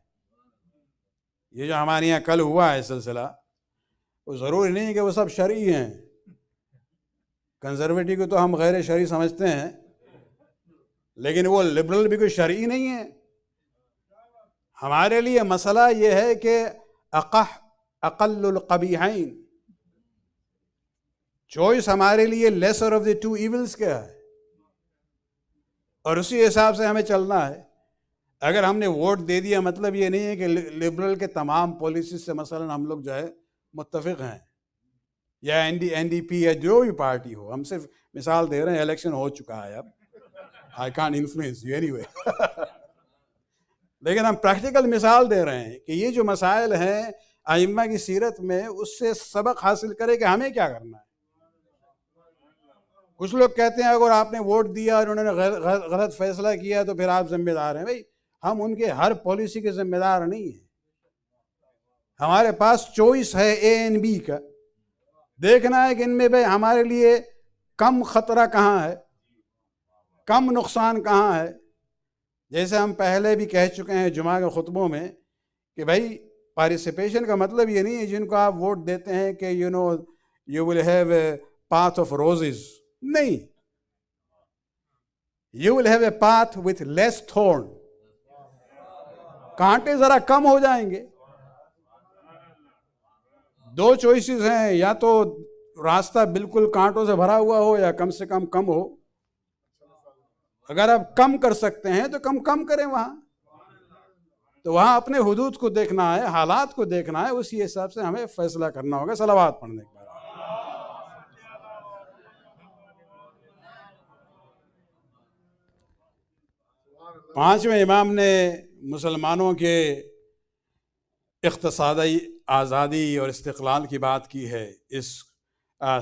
یہ جو ہمارے یہاں کل ہوا ہے سلسلہ، وہ ضروری نہیں کہ وہ سب شرعی ہیں۔ کنزرویٹو کو تو ہم غیر شرعی سمجھتے ہیں، لیکن وہ لبرل بھی کوئی شرعی نہیں ہے۔ ہمارے لیے مسئلہ یہ ہے کہ اقل القبیحین، چوائس ہمارے لیے lesser of the two evils کیا ہے، اور اسی حساب سے ہمیں چلنا ہے۔ اگر ہم نے ووٹ دے دیا مطلب یہ نہیں ہے کہ لبرل کے تمام پالیسیز سے مثلا ہم لوگ جو ہے متفق ہیں، یا این ڈی پی یا جو بھی پارٹی ہو۔ ہم صرف مثال دے رہے ہیں، الیکشن ہو چکا ہے اب، I can't influence you any way, لیکن ہم پریکٹیکل مثال دے رہے ہیں کہ یہ جو مسائل ہیں ائمہ کی سیرت میں، اس سے سبق حاصل کرے کہ ہمیں کیا کرنا ہے۔ کچھ لوگ کہتے ہیں اگر آپ نے ووٹ دیا اور انہوں نے غلط فیصلہ کیا تو پھر آپ ذمہ دار ہیں۔ بھائی ہم ان کے ہر پالیسی کے ذمہ دار نہیں ہیں، ہمارے پاس چوائس ہے اے اینڈ بی کا، دیکھنا ہے کہ ان میں بھائی ہمارے لیے کم خطرہ کہاں ہے، کم نقصان کہاں ہے۔ جیسے ہم پہلے بھی کہہ چکے ہیں جمعہ کے خطبوں میں کہ بھائی پارٹیسپیشن کا مطلب یہ نہیں ہے جن کو آپ ووٹ دیتے ہیں کہ you will have a path of roses, نہیں، you will have a path with less thorn, کانٹے ذرا کم ہو جائیں گے۔ دو چوائسز ہیں، یا تو راستہ بالکل کانٹوں سے بھرا ہوا ہو یا کم سے کم ہو۔ اگر آپ کم کر سکتے ہیں تو کم کریں، وہاں تو وہاں اپنے حدود کو دیکھنا ہے، حالات کو دیکھنا ہے، اسی حساب سے ہمیں فیصلہ کرنا ہوگا۔ صلوات پڑھنے کے بعد 5ویں امام نے مسلمانوں کے اقتصادی آزادی اور استقلال کی بات کی ہے اس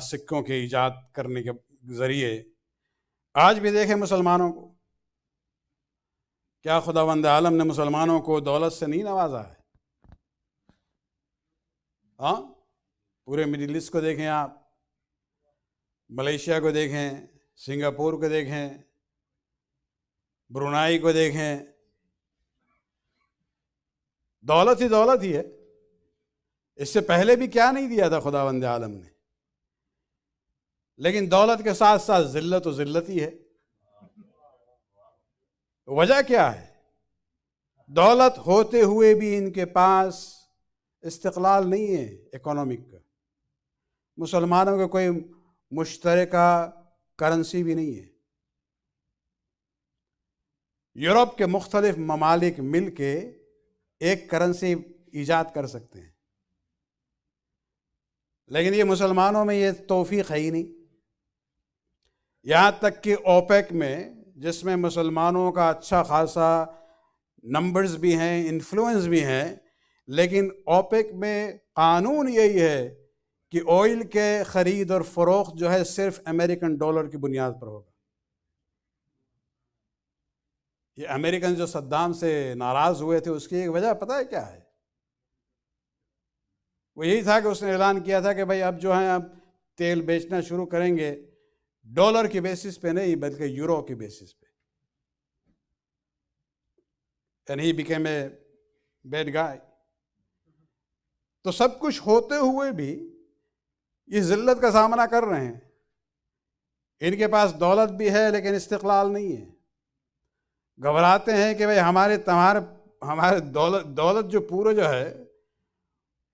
سکوں کے ایجاد کرنے کے ذریعے۔ آج بھی دیکھیں مسلمانوں کو، کیا خداوند عالم نے مسلمانوں کو دولت سے نہیں نوازا ہے؟ ہاں، پورے مڈل ایسٹ کو دیکھیں آپ، ملیشیا کو دیکھیں، سنگاپور کو دیکھیں، برونائی کو دیکھیں، دولت ہی ہے۔ اس سے پہلے بھی کیا نہیں دیا تھا خداوند عالم نے، لیکن دولت کے ساتھ ساتھ ذلت و ذلت ہی ہے۔ وجہ کیا ہے؟ دولت ہوتے ہوئے بھی ان کے پاس استقلال نہیں ہے اکنامک کا، مسلمانوں کا کوئی مشترکہ کرنسی بھی نہیں ہے۔ یورپ کے مختلف ممالک مل کے ایک کرنسی ایجاد کر سکتے ہیں، لیکن یہ مسلمانوں میں یہ توفیق ہے ہی نہیں۔ یہاں تک کہ اوپیک میں، جس میں مسلمانوں کا اچھا خاصا نمبرز بھی ہیں، انفلوئنس بھی ہیں، لیکن اوپیک میں قانون یہی ہے کہ آئل کے خرید اور فروخت جو ہے صرف امریکن ڈالر کی بنیاد پر ہوگا۔ یہ امریکن جو صدام سے ناراض ہوئے تھے، اس کی ایک وجہ پتہ ہے کیا ہے؟ وہ یہی تھا کہ اس نے اعلان کیا تھا کہ بھائی اب جو ہیں اب تیل بیچنا شروع کریں گے ڈالر کی بیسس پہ نہیں بلکہ یورو کی بیسس پہ۔ and he became a bad guy۔ تو سب کچھ ہوتے ہوئے بھی یہ ذلت کا سامنا کر رہے ہیں۔ ان کے پاس دولت بھی ہے لیکن استقلال نہیں ہے۔ گھبراتے ہیں کہ بھئی ہمارے دولت جو پورا جو ہے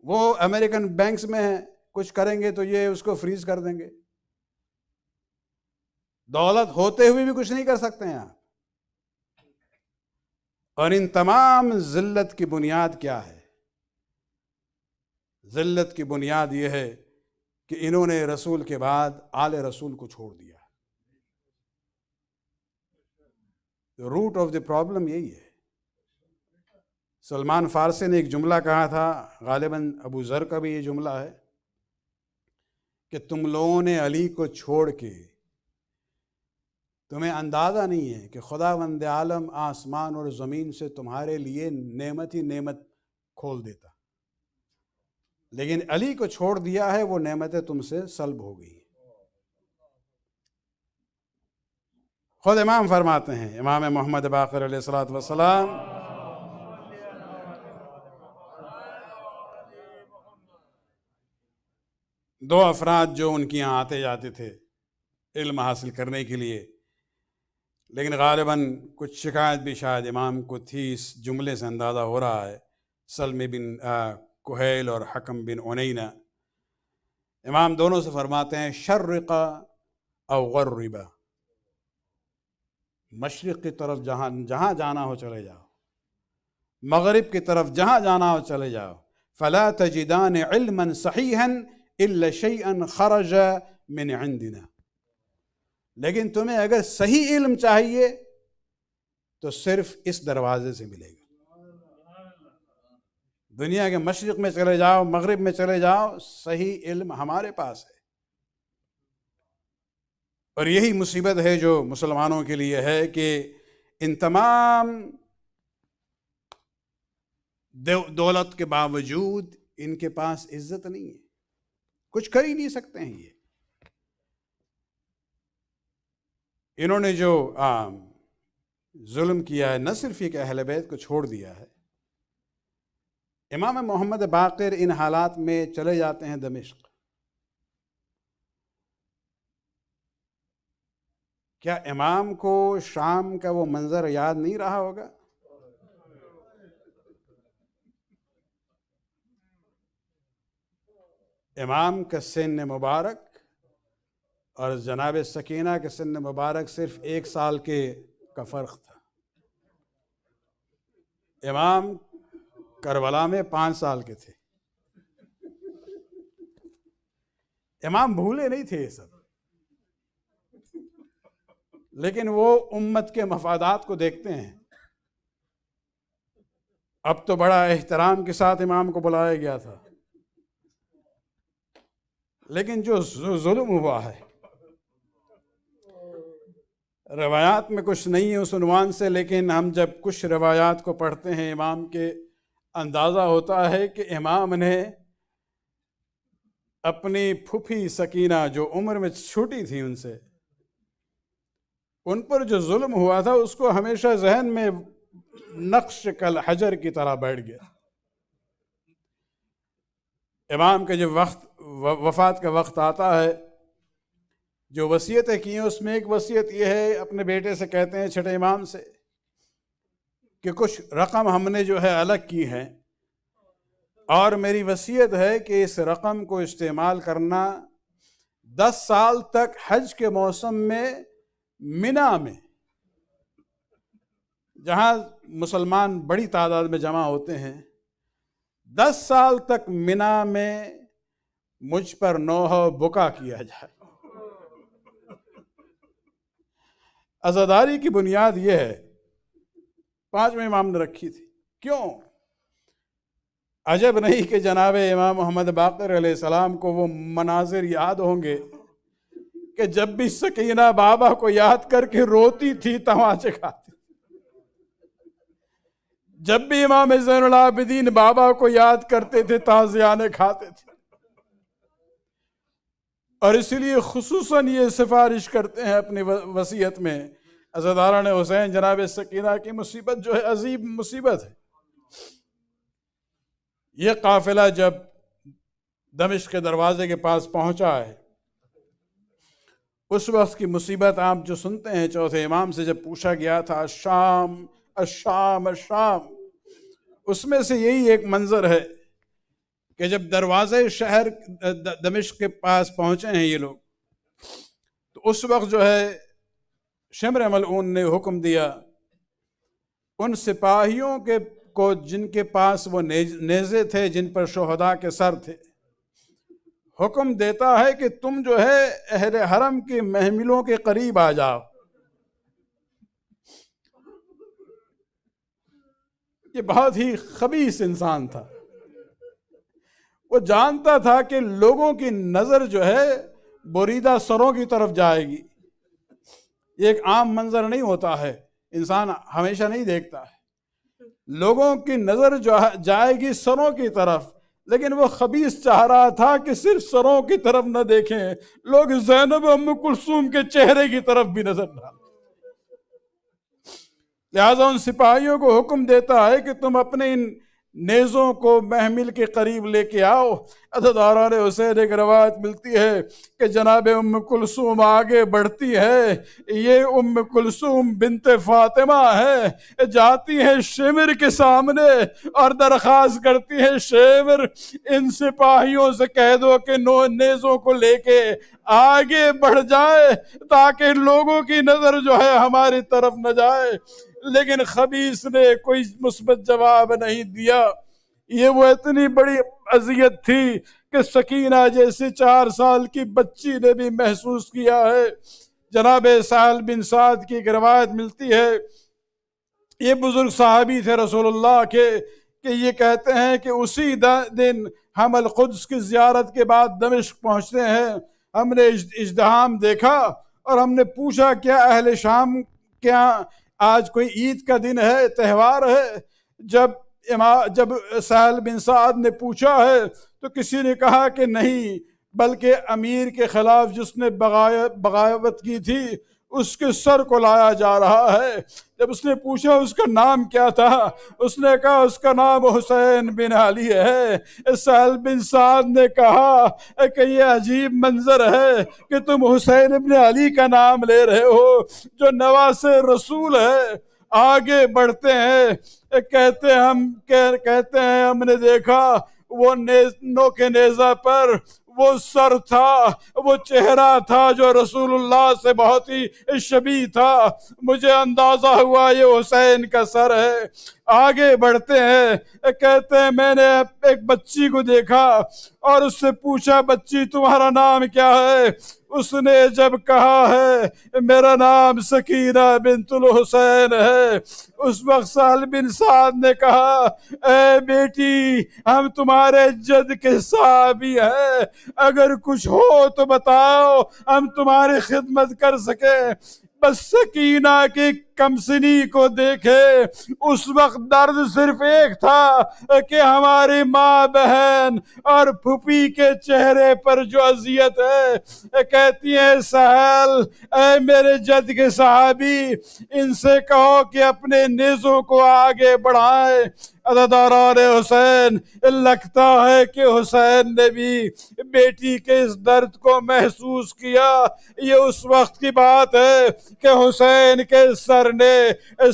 وہ امریکن بینکس میں ہے، کچھ کریں گے تو یہ اس کو فریز کر دیں گے۔ دولت ہوتے ہوئے بھی کچھ نہیں کر سکتے ہیں آپ۔ اور ان تمام ذلت کی بنیاد کیا ہے؟ ذلت کی بنیاد یہ ہے کہ انہوں نے رسول کے بعد آل رسول کو چھوڑ دیا۔ روٹ آف دی پرابلم یہی ہے۔ سلمان فارسی نے ایک جملہ کہا تھا، غالباً ابو ذر کا بھی یہ جملہ ہے، کہ تم لوگوں نے علی کو چھوڑ کے، تمہیں اندازہ نہیں ہے کہ خداوند عالم آسمان اور زمین سے تمہارے لیے نعمت ہی نعمت کھول دیتا، لیکن علی کو چھوڑ دیا ہے، وہ نعمتیں تم سے سلب ہو گئی۔ خود امام فرماتے ہیں، امام محمد باقر علیہ السلام، دو افراد جو ان کے یہاں آتے جاتے تھے علم حاصل کرنے کے لیے، لیکن غالباً کچھ شکایت بھی شاید امام کو تھی، اس جملے سے اندازہ ہو رہا ہے، سلم بن کہیل اور حکم بن عنینہ۔ امام دونوں سے فرماتے ہیں شرق او غرب، مشرق کی طرف جہاں جانا ہو چلے جاؤ، مغرب کی طرف جہاں جانا ہو چلے جاؤ، فلا تجدان علما صحیحا الا شیئا خرج من عندنا، لیکن تمہیں اگر صحیح علم چاہیے تو صرف اس دروازے سے ملے گا۔ دنیا کے مشرق میں چلے جاؤ، مغرب میں چلے جاؤ، صحیح علم ہمارے پاس ہے۔ اور یہی مصیبت ہے جو مسلمانوں کے لیے ہے کہ ان تمام دولت کے باوجود ان کے پاس عزت نہیں ہے، کچھ کر ہی نہیں سکتے ہیں۔ یہ انہوں نے جو ظلم کیا ہے، نہ صرف ایک اہل بیت کو چھوڑ دیا ہے۔ امام محمد باقر ان حالات میں چلے جاتے ہیں دمشق۔ کیا امام کو شام کا وہ منظر یاد نہیں رہا ہوگا؟ امام کا سن مبارک اور جناب سکینہ کے سن مبارک صرف 1 سال کا فرق تھا۔ امام کربلا میں 5 سال کے تھے۔ امام بھولے نہیں تھے یہ سب، لیکن وہ امت کے مفادات کو دیکھتے ہیں اب تو بڑا احترام کے ساتھ امام کو بلایا گیا تھا، لیکن جو ظلم ہوا ہے، روایات میں کچھ نہیں ہے اس عنوان سے، لیکن ہم جب کچھ روایات کو پڑھتے ہیں امام کے، اندازہ ہوتا ہے کہ امام نے اپنی پھوپھی سکینہ جو عمر میں چھوٹی تھی ان سے، ان پر جو ظلم ہوا تھا اس کو ہمیشہ ذہن میں نقش کل حجر کی طرح بیٹھ گیا۔ امام کا جب وفات کا وقت آتا ہے، جو وصیتیں کی ہیں اس میں ایک وصیت یہ ہے، اپنے بیٹے سے کہتے ہیں چھٹے امام سے کہ کچھ رقم ہم نے جو ہے الگ کی ہے، اور میری وصیت ہے کہ اس رقم کو استعمال کرنا 10 سال تک حج کے موسم میں منا میں، جہاں مسلمان بڑی تعداد میں جمع ہوتے ہیں، 10 سال تک منا میں مجھ پر نوحہ بکا کیا جائے۔ عزاداری کی بنیاد یہ ہے، 5ویں امام نے رکھی تھی۔ کیوں؟ عجب نہیں کہ جناب امام محمد باقر علیہ السلام کو وہ مناظر یاد ہوں گے کہ جب بھی سکینہ بابا کو یاد کر کے روتی تھی تماچے کھاتی، جب بھی امام زین العابدین بابا کو یاد کرتے تھے تازیانے کھاتے تھے، اور اسی لیے خصوصاً یہ سفارش کرتے ہیں اپنی وصیت میں، عزاداران حسین جناب سکینہ کی مصیبت جو ہے عظیم مصیبت ہے۔ یہ قافلہ جب دمشق کے دروازے کے پاس پہنچا ہے، اس وقت کی مصیبت آپ جو سنتے ہیں، چوتھے امام سے جب پوچھا گیا تھا الشام الشام الشام، اس میں سے یہی ایک منظر ہے کہ جب دروازے شہر دمشق کے پاس پہنچے ہیں یہ لوگ، تو اس وقت جو ہے شمر ملعون نے حکم دیا ان سپاہیوں کو جن کے پاس وہ نیزے تھے، جن پر شہداء کے سر تھے، حکم دیتا ہے کہ تم جو ہے اہل حرم کے محملوں کے قریب آ جاؤ۔ یہ بہت ہی خبیث انسان تھا، وہ جانتا تھا کہ لوگوں کی نظر جو ہے بریدہ سروں کی طرف جائے گی۔ یہ ایک عام منظر نہیں ہوتا ہے، انسان ہمیشہ نہیں دیکھتا ہے، لوگوں کی نظر جو جائے گی سروں کی طرف، لیکن وہ خبیث چاہ رہا تھا کہ صرف سروں کی طرف نہ دیکھیں، لوگ زینب ام کلثوم کے چہرے کی طرف بھی نظر ڈالیں۔ لہٰذا ان سپاہیوں کو حکم دیتا ہے کہ تم اپنے ان نیزوں کو محمل کے قریب لے کے آؤ۔ عزاداران حسین ایک روایت ملتی ہے کہ جناب ام کلثوم آگے بڑھتی ہے، یہ ام کلثوم بنت فاطمہ ہے، جاتی ہیں شمر کے سامنے اور درخواست کرتی ہیں شمر ان سپاہیوں سے کہہ دو کہ نیزوں کو لے کے آگے بڑھ جائے تاکہ لوگوں کی نظر جو ہے ہماری طرف نہ جائے، لیکن خبیث نے کوئی مثبت جواب نہیں دیا۔ یہ وہ اتنی بڑی اذیت تھی کہ سکینہ جیسی 4 سال کی بچی نے بھی محسوس کیا ہے۔ جناب سہل بن سعد کی ایک روایت ملتی ہے، یہ بزرگ صحابی تھے رسول اللہ کے، کہ یہ کہتے ہیں کہ اسی دن ہم القدس کی زیارت کے بعد دمشق پہنچتے ہیں، ہم نے ازدحام دیکھا اور ہم نے پوچھا کیا اہل شام کیا آج کوئی عید کا دن ہے، تہوار ہے؟ جب سہل بن سعد نے پوچھا ہے تو کسی نے کہا کہ نہیں، بلکہ امیر کے خلاف جس نے بغاوت کی تھی اس کے سر کو لایا جا رہا ہے۔ جب اس نے پوچھا اس کا نام کیا تھا، اس نے کہا اس کا نام حسین بن علی ہے۔ سہل بن سعد نے کہا کہ یہ عجیب منظر ہے کہ تم حسین بن علی کا نام لے رہے ہو جو نواسے رسول ہے۔ آگے بڑھتے ہیں، کہتے ہیں ہم نے دیکھا وہ نوکے نیزہ پر وہ سر تھا، وہ چہرہ تھا جو رسول اللہ سے بہت ہی شبیہ تھا، مجھے اندازہ ہوا یہ حسین کا سر ہے۔ آگے بڑھتے ہیں، کہتے ہیں میں نے ایک بچی کو دیکھا اور اس سے پوچھا بچی تمہارا نام کیا ہے؟ اس نے جب کہا ہے میرا نام سکینہ بنت الحسین ہے، اس وقت سہل بن سعد نے کہا اے بیٹی ہم تمہارے جد کے صحابی ہیں، اگر کچھ ہو تو بتاؤ ہم تمہاری خدمت کر سکیں۔ بس سکینہ کی کمسنی کو دیکھے، اس وقت درد صرف ایک تھا کہ ہماری ماں بہن اور پھوپھی کے چہرے پر جو اذیت ہے، کہتی ہیں سہل اے میرے جد کے صحابی ان سے کہو کہ اپنے نیزوں کو آگے بڑھائیں۔ عزاداران حسین، لگتا ہے کہ حسین نے بھی بیٹی کے اس درد کو محسوس کیا۔ یہ اس وقت کی بات ہے کہ حسین کے سر نے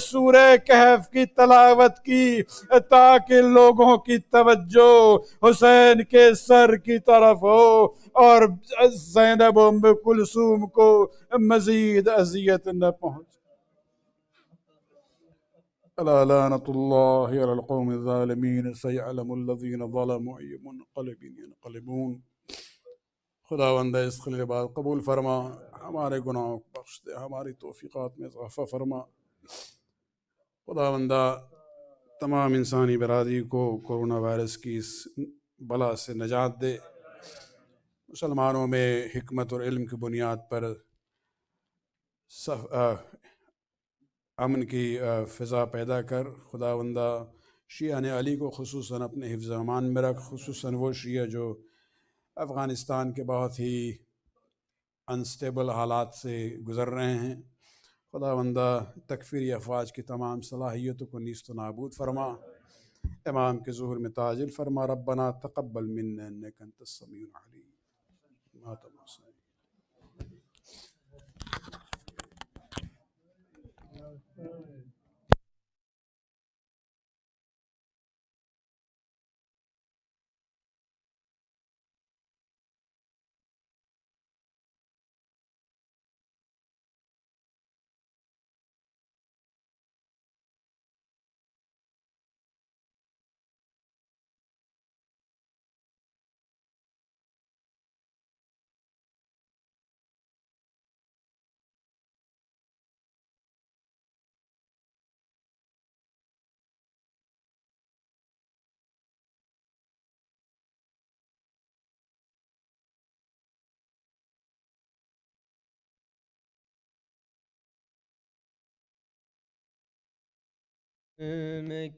سورہ کہف کی تلاوت کی تاکہ لوگوں کی توجہ حسین کے سر کی طرف ہو اور زینب و ام کلثوم کو مزید اذیت نہ پہنچ۔ الا لعنۃ اللہ علی القوم الظالمین سیعلم الذین ظلموا ای منقلب ینقلبون۔ خداوند اس خلیل بات قبول فرما، ہمارے گناہوں کو بخش دے، ہماری توفیقات میں اضافہ فرما۔ خداوندہ تمام انسانی برادری کو کورونا وائرس کی اس بلا سے نجات دے، مسلمانوں میں حکمت اور علم کی بنیاد پر امن کی فضا پیدا کر۔ خداوندہ شیعہ علی کو خصوصاً اپنے حفظ امان میں رکھ، خصوصاً وہ شیعہ جو افغانستان کے بہت ہی انسٹیبل حالات سے گزر رہے ہیں۔ خداوندہ تکفیری افواج کی تمام صلاحیتوں کو نیست و نابود فرما، امام کے ظہور میں تاجل فرما۔ ربنا تقبل منا انک انت السمیع العلیم۔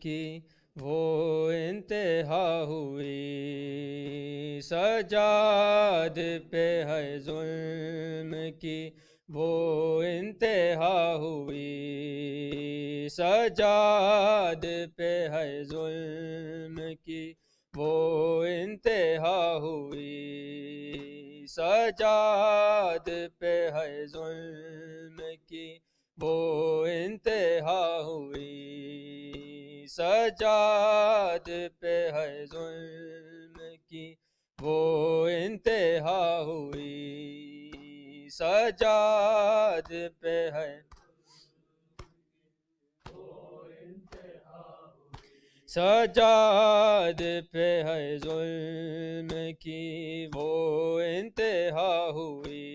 کی وہ انتہا ہوئی، سجاد پہ ہے ظلم کی وہ انتہا ہوئی، سجاد پہ ہے ظلم کی وہ انتہا ہوئی، سجاد پہ ہے ظلم کی وہ انتہا ہوئی، سجاد پہ ہے ظلم کی وہ انتہا ہوئی، سجاد پہ ہے سجاد پہ ہے ظلم کی وہ انتہا ہوئی،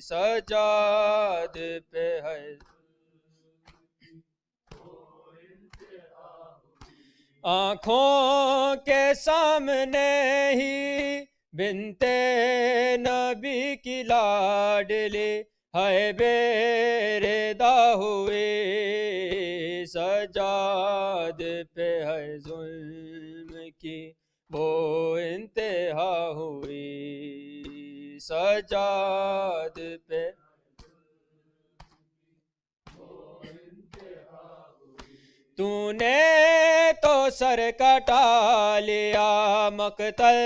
سجاد پہ ہے آنکھوں کے سامنے ہی بنت نبی کی لاڈلی ہے بے ردا ہوئے، سجاد پہ ہے ظلم کی وہ انتہا ہوئی، سجاد پہ تو نے تو سر کٹا لیا مقتل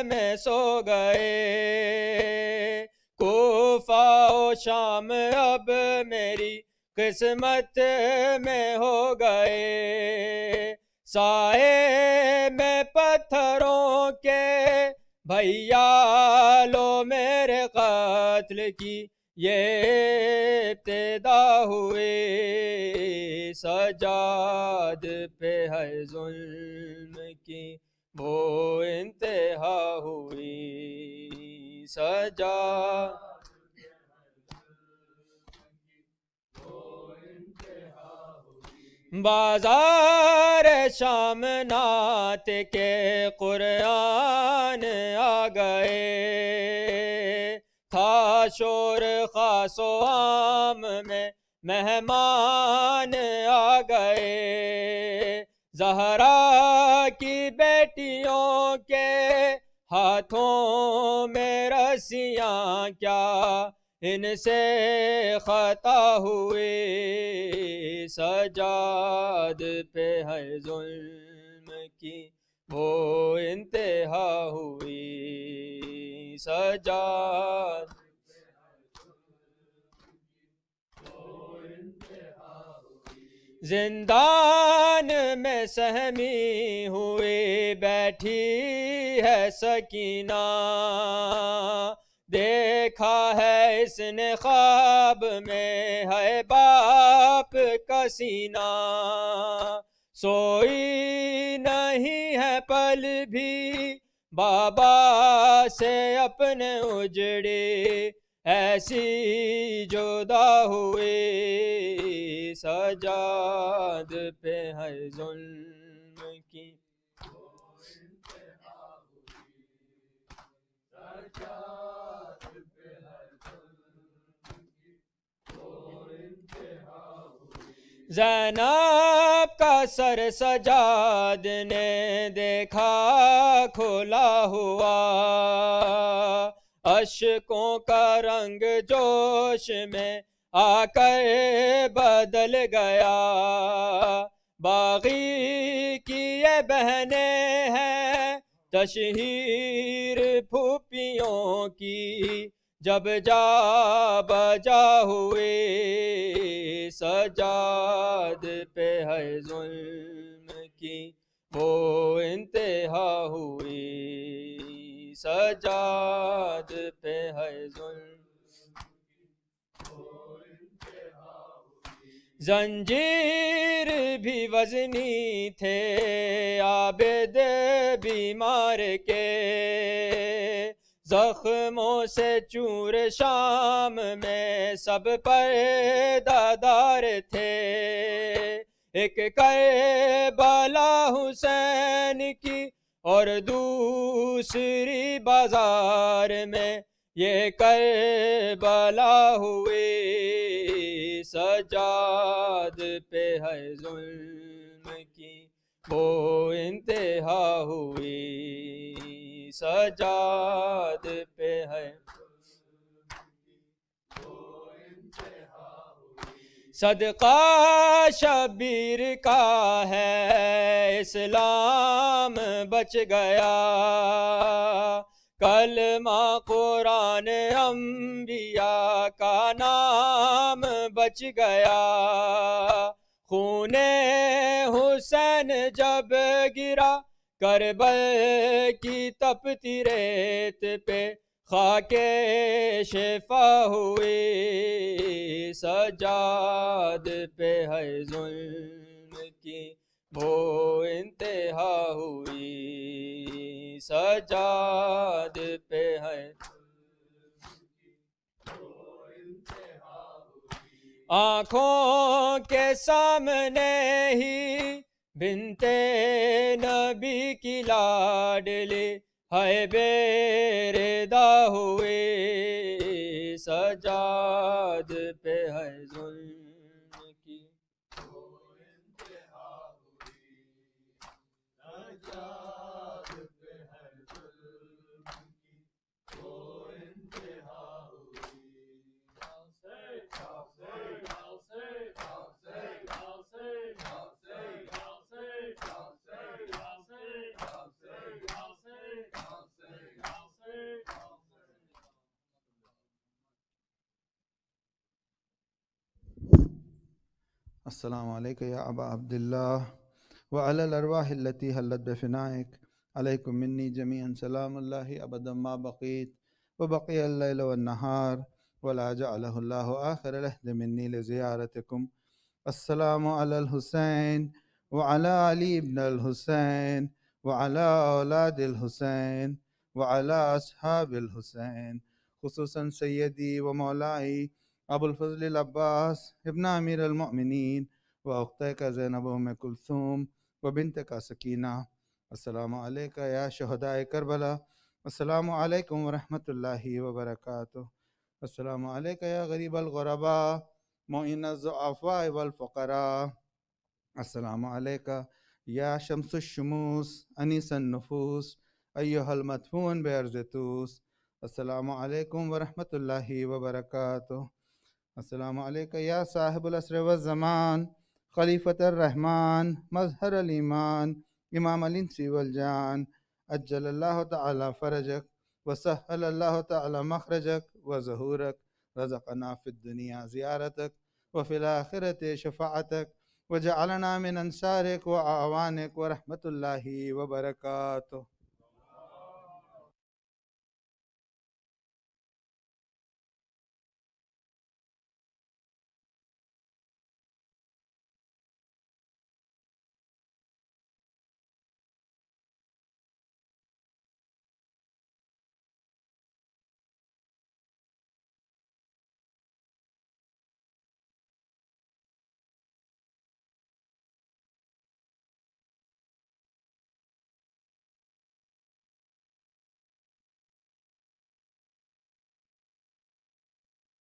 میں سو گئے، کوفہ و شام اب میری قسمت میں ہو گئے، سائے میں پتھروں کے بھیا لو میرے قتل کی یہ ابتدا ہوئے سجاد پہ ہے ظلم کی وہ انتہا ہوئی سجاد بازار شام نعت کے قرآن آ گئے تھا شور خاص و عام میں مہمان آ گئے زہرا کی بیٹیوں کے ہاتھوں میں رسیاں کیا ان سے خطا ہوئے سجاد پہ ہے ظلم کی وہ انتہا ہوئی سجاد زندان میں سہمی ہوئی بیٹھی ہے سکینہ دیکھا ہے اس نے خواب میں ہے باپ کا سینہ سوئی نہیں ہے پل بھی بابا سے اپنے اجڑے ایسی جدا ہوئے سجاد پہ ہے ظلم کی زینب کا سر سجاد نے دیکھا کھلا ہوا اشکوں کا رنگ جوش میں آ کر بدل گیا باغی کی یہ بہنیں ہیں تشہیر پھوپھیوں کی جب جا بجا ہوئے سجاد پہ ہے ظلم کی وہ انتہا ہوئی سجاد پہ ہے ظلم زنجیر بھی وزنی تھے عابد بیمار کے زخموں سے چور شام میں سب پر دادار تھے ایک کربلا حسین کی اور دوسری بازار میں یہ کربلا ہوئے سجاد پہ ہے ظلم کی وہ انتہا ہوئی سجاد پہ ہے صدقہ شبیر کا ہے اسلام بچ گیا کلمہ قرآن انبیاء کا نام بچ گیا خون حسین جب گرا کربل کی تپتی ریت پہ خاک شفا ہوئی سجاد پہ ہے ظلم کی وہ انتہا ہوئی سجاد پہ ہے آنکھوں کے سامنے ہی بنت نبی کی لاڈلی ہے بے ردا ہوئے سجاد پہ ہے ظلم کی السلام علیکم یا ابا عبداللہ وعلی الارواح التي حلت بفنائک علیکم منی جمیعا سلام اللہ ابدا ما بقیت وبقی اللیل والنہار ولا جعله الله آخر العهد مني لزيارتكم. السلام على الحسين وعلى علي بن الحسين وعلى أولاد الحسين وعلى أصحاب الحسين، خصوصا سيدي ومولاي أبو الفضل العباس ابن أمير المؤمنين وأختك زينب أم كلثوم وبنتك سكينة. السلام عليك يا شهداء كربلاء. السلام عليكم ورحمة الله وبركاته. السلام عليك يا غريب الغرباء معين الضعفاء والفقراء. السلام عليك يا شمس الشموس أنيس النفوس أيها المدفون بأرض توس. السلام عليكم ورحمة الله وبركاته. السلام عليك يا صاحب العصر والزمان خليفة الرحمن مظهر الإيمان إمام الإنس والجان. أجل الله تعالى فرجك وسهل الله تعالى مخرجك وظهورك. رزقنا في الدنيا زيارتك وفي الآخرة شفاعتك وجعلنا من أنصارك وأعوانك ورحمة الله وبركاته.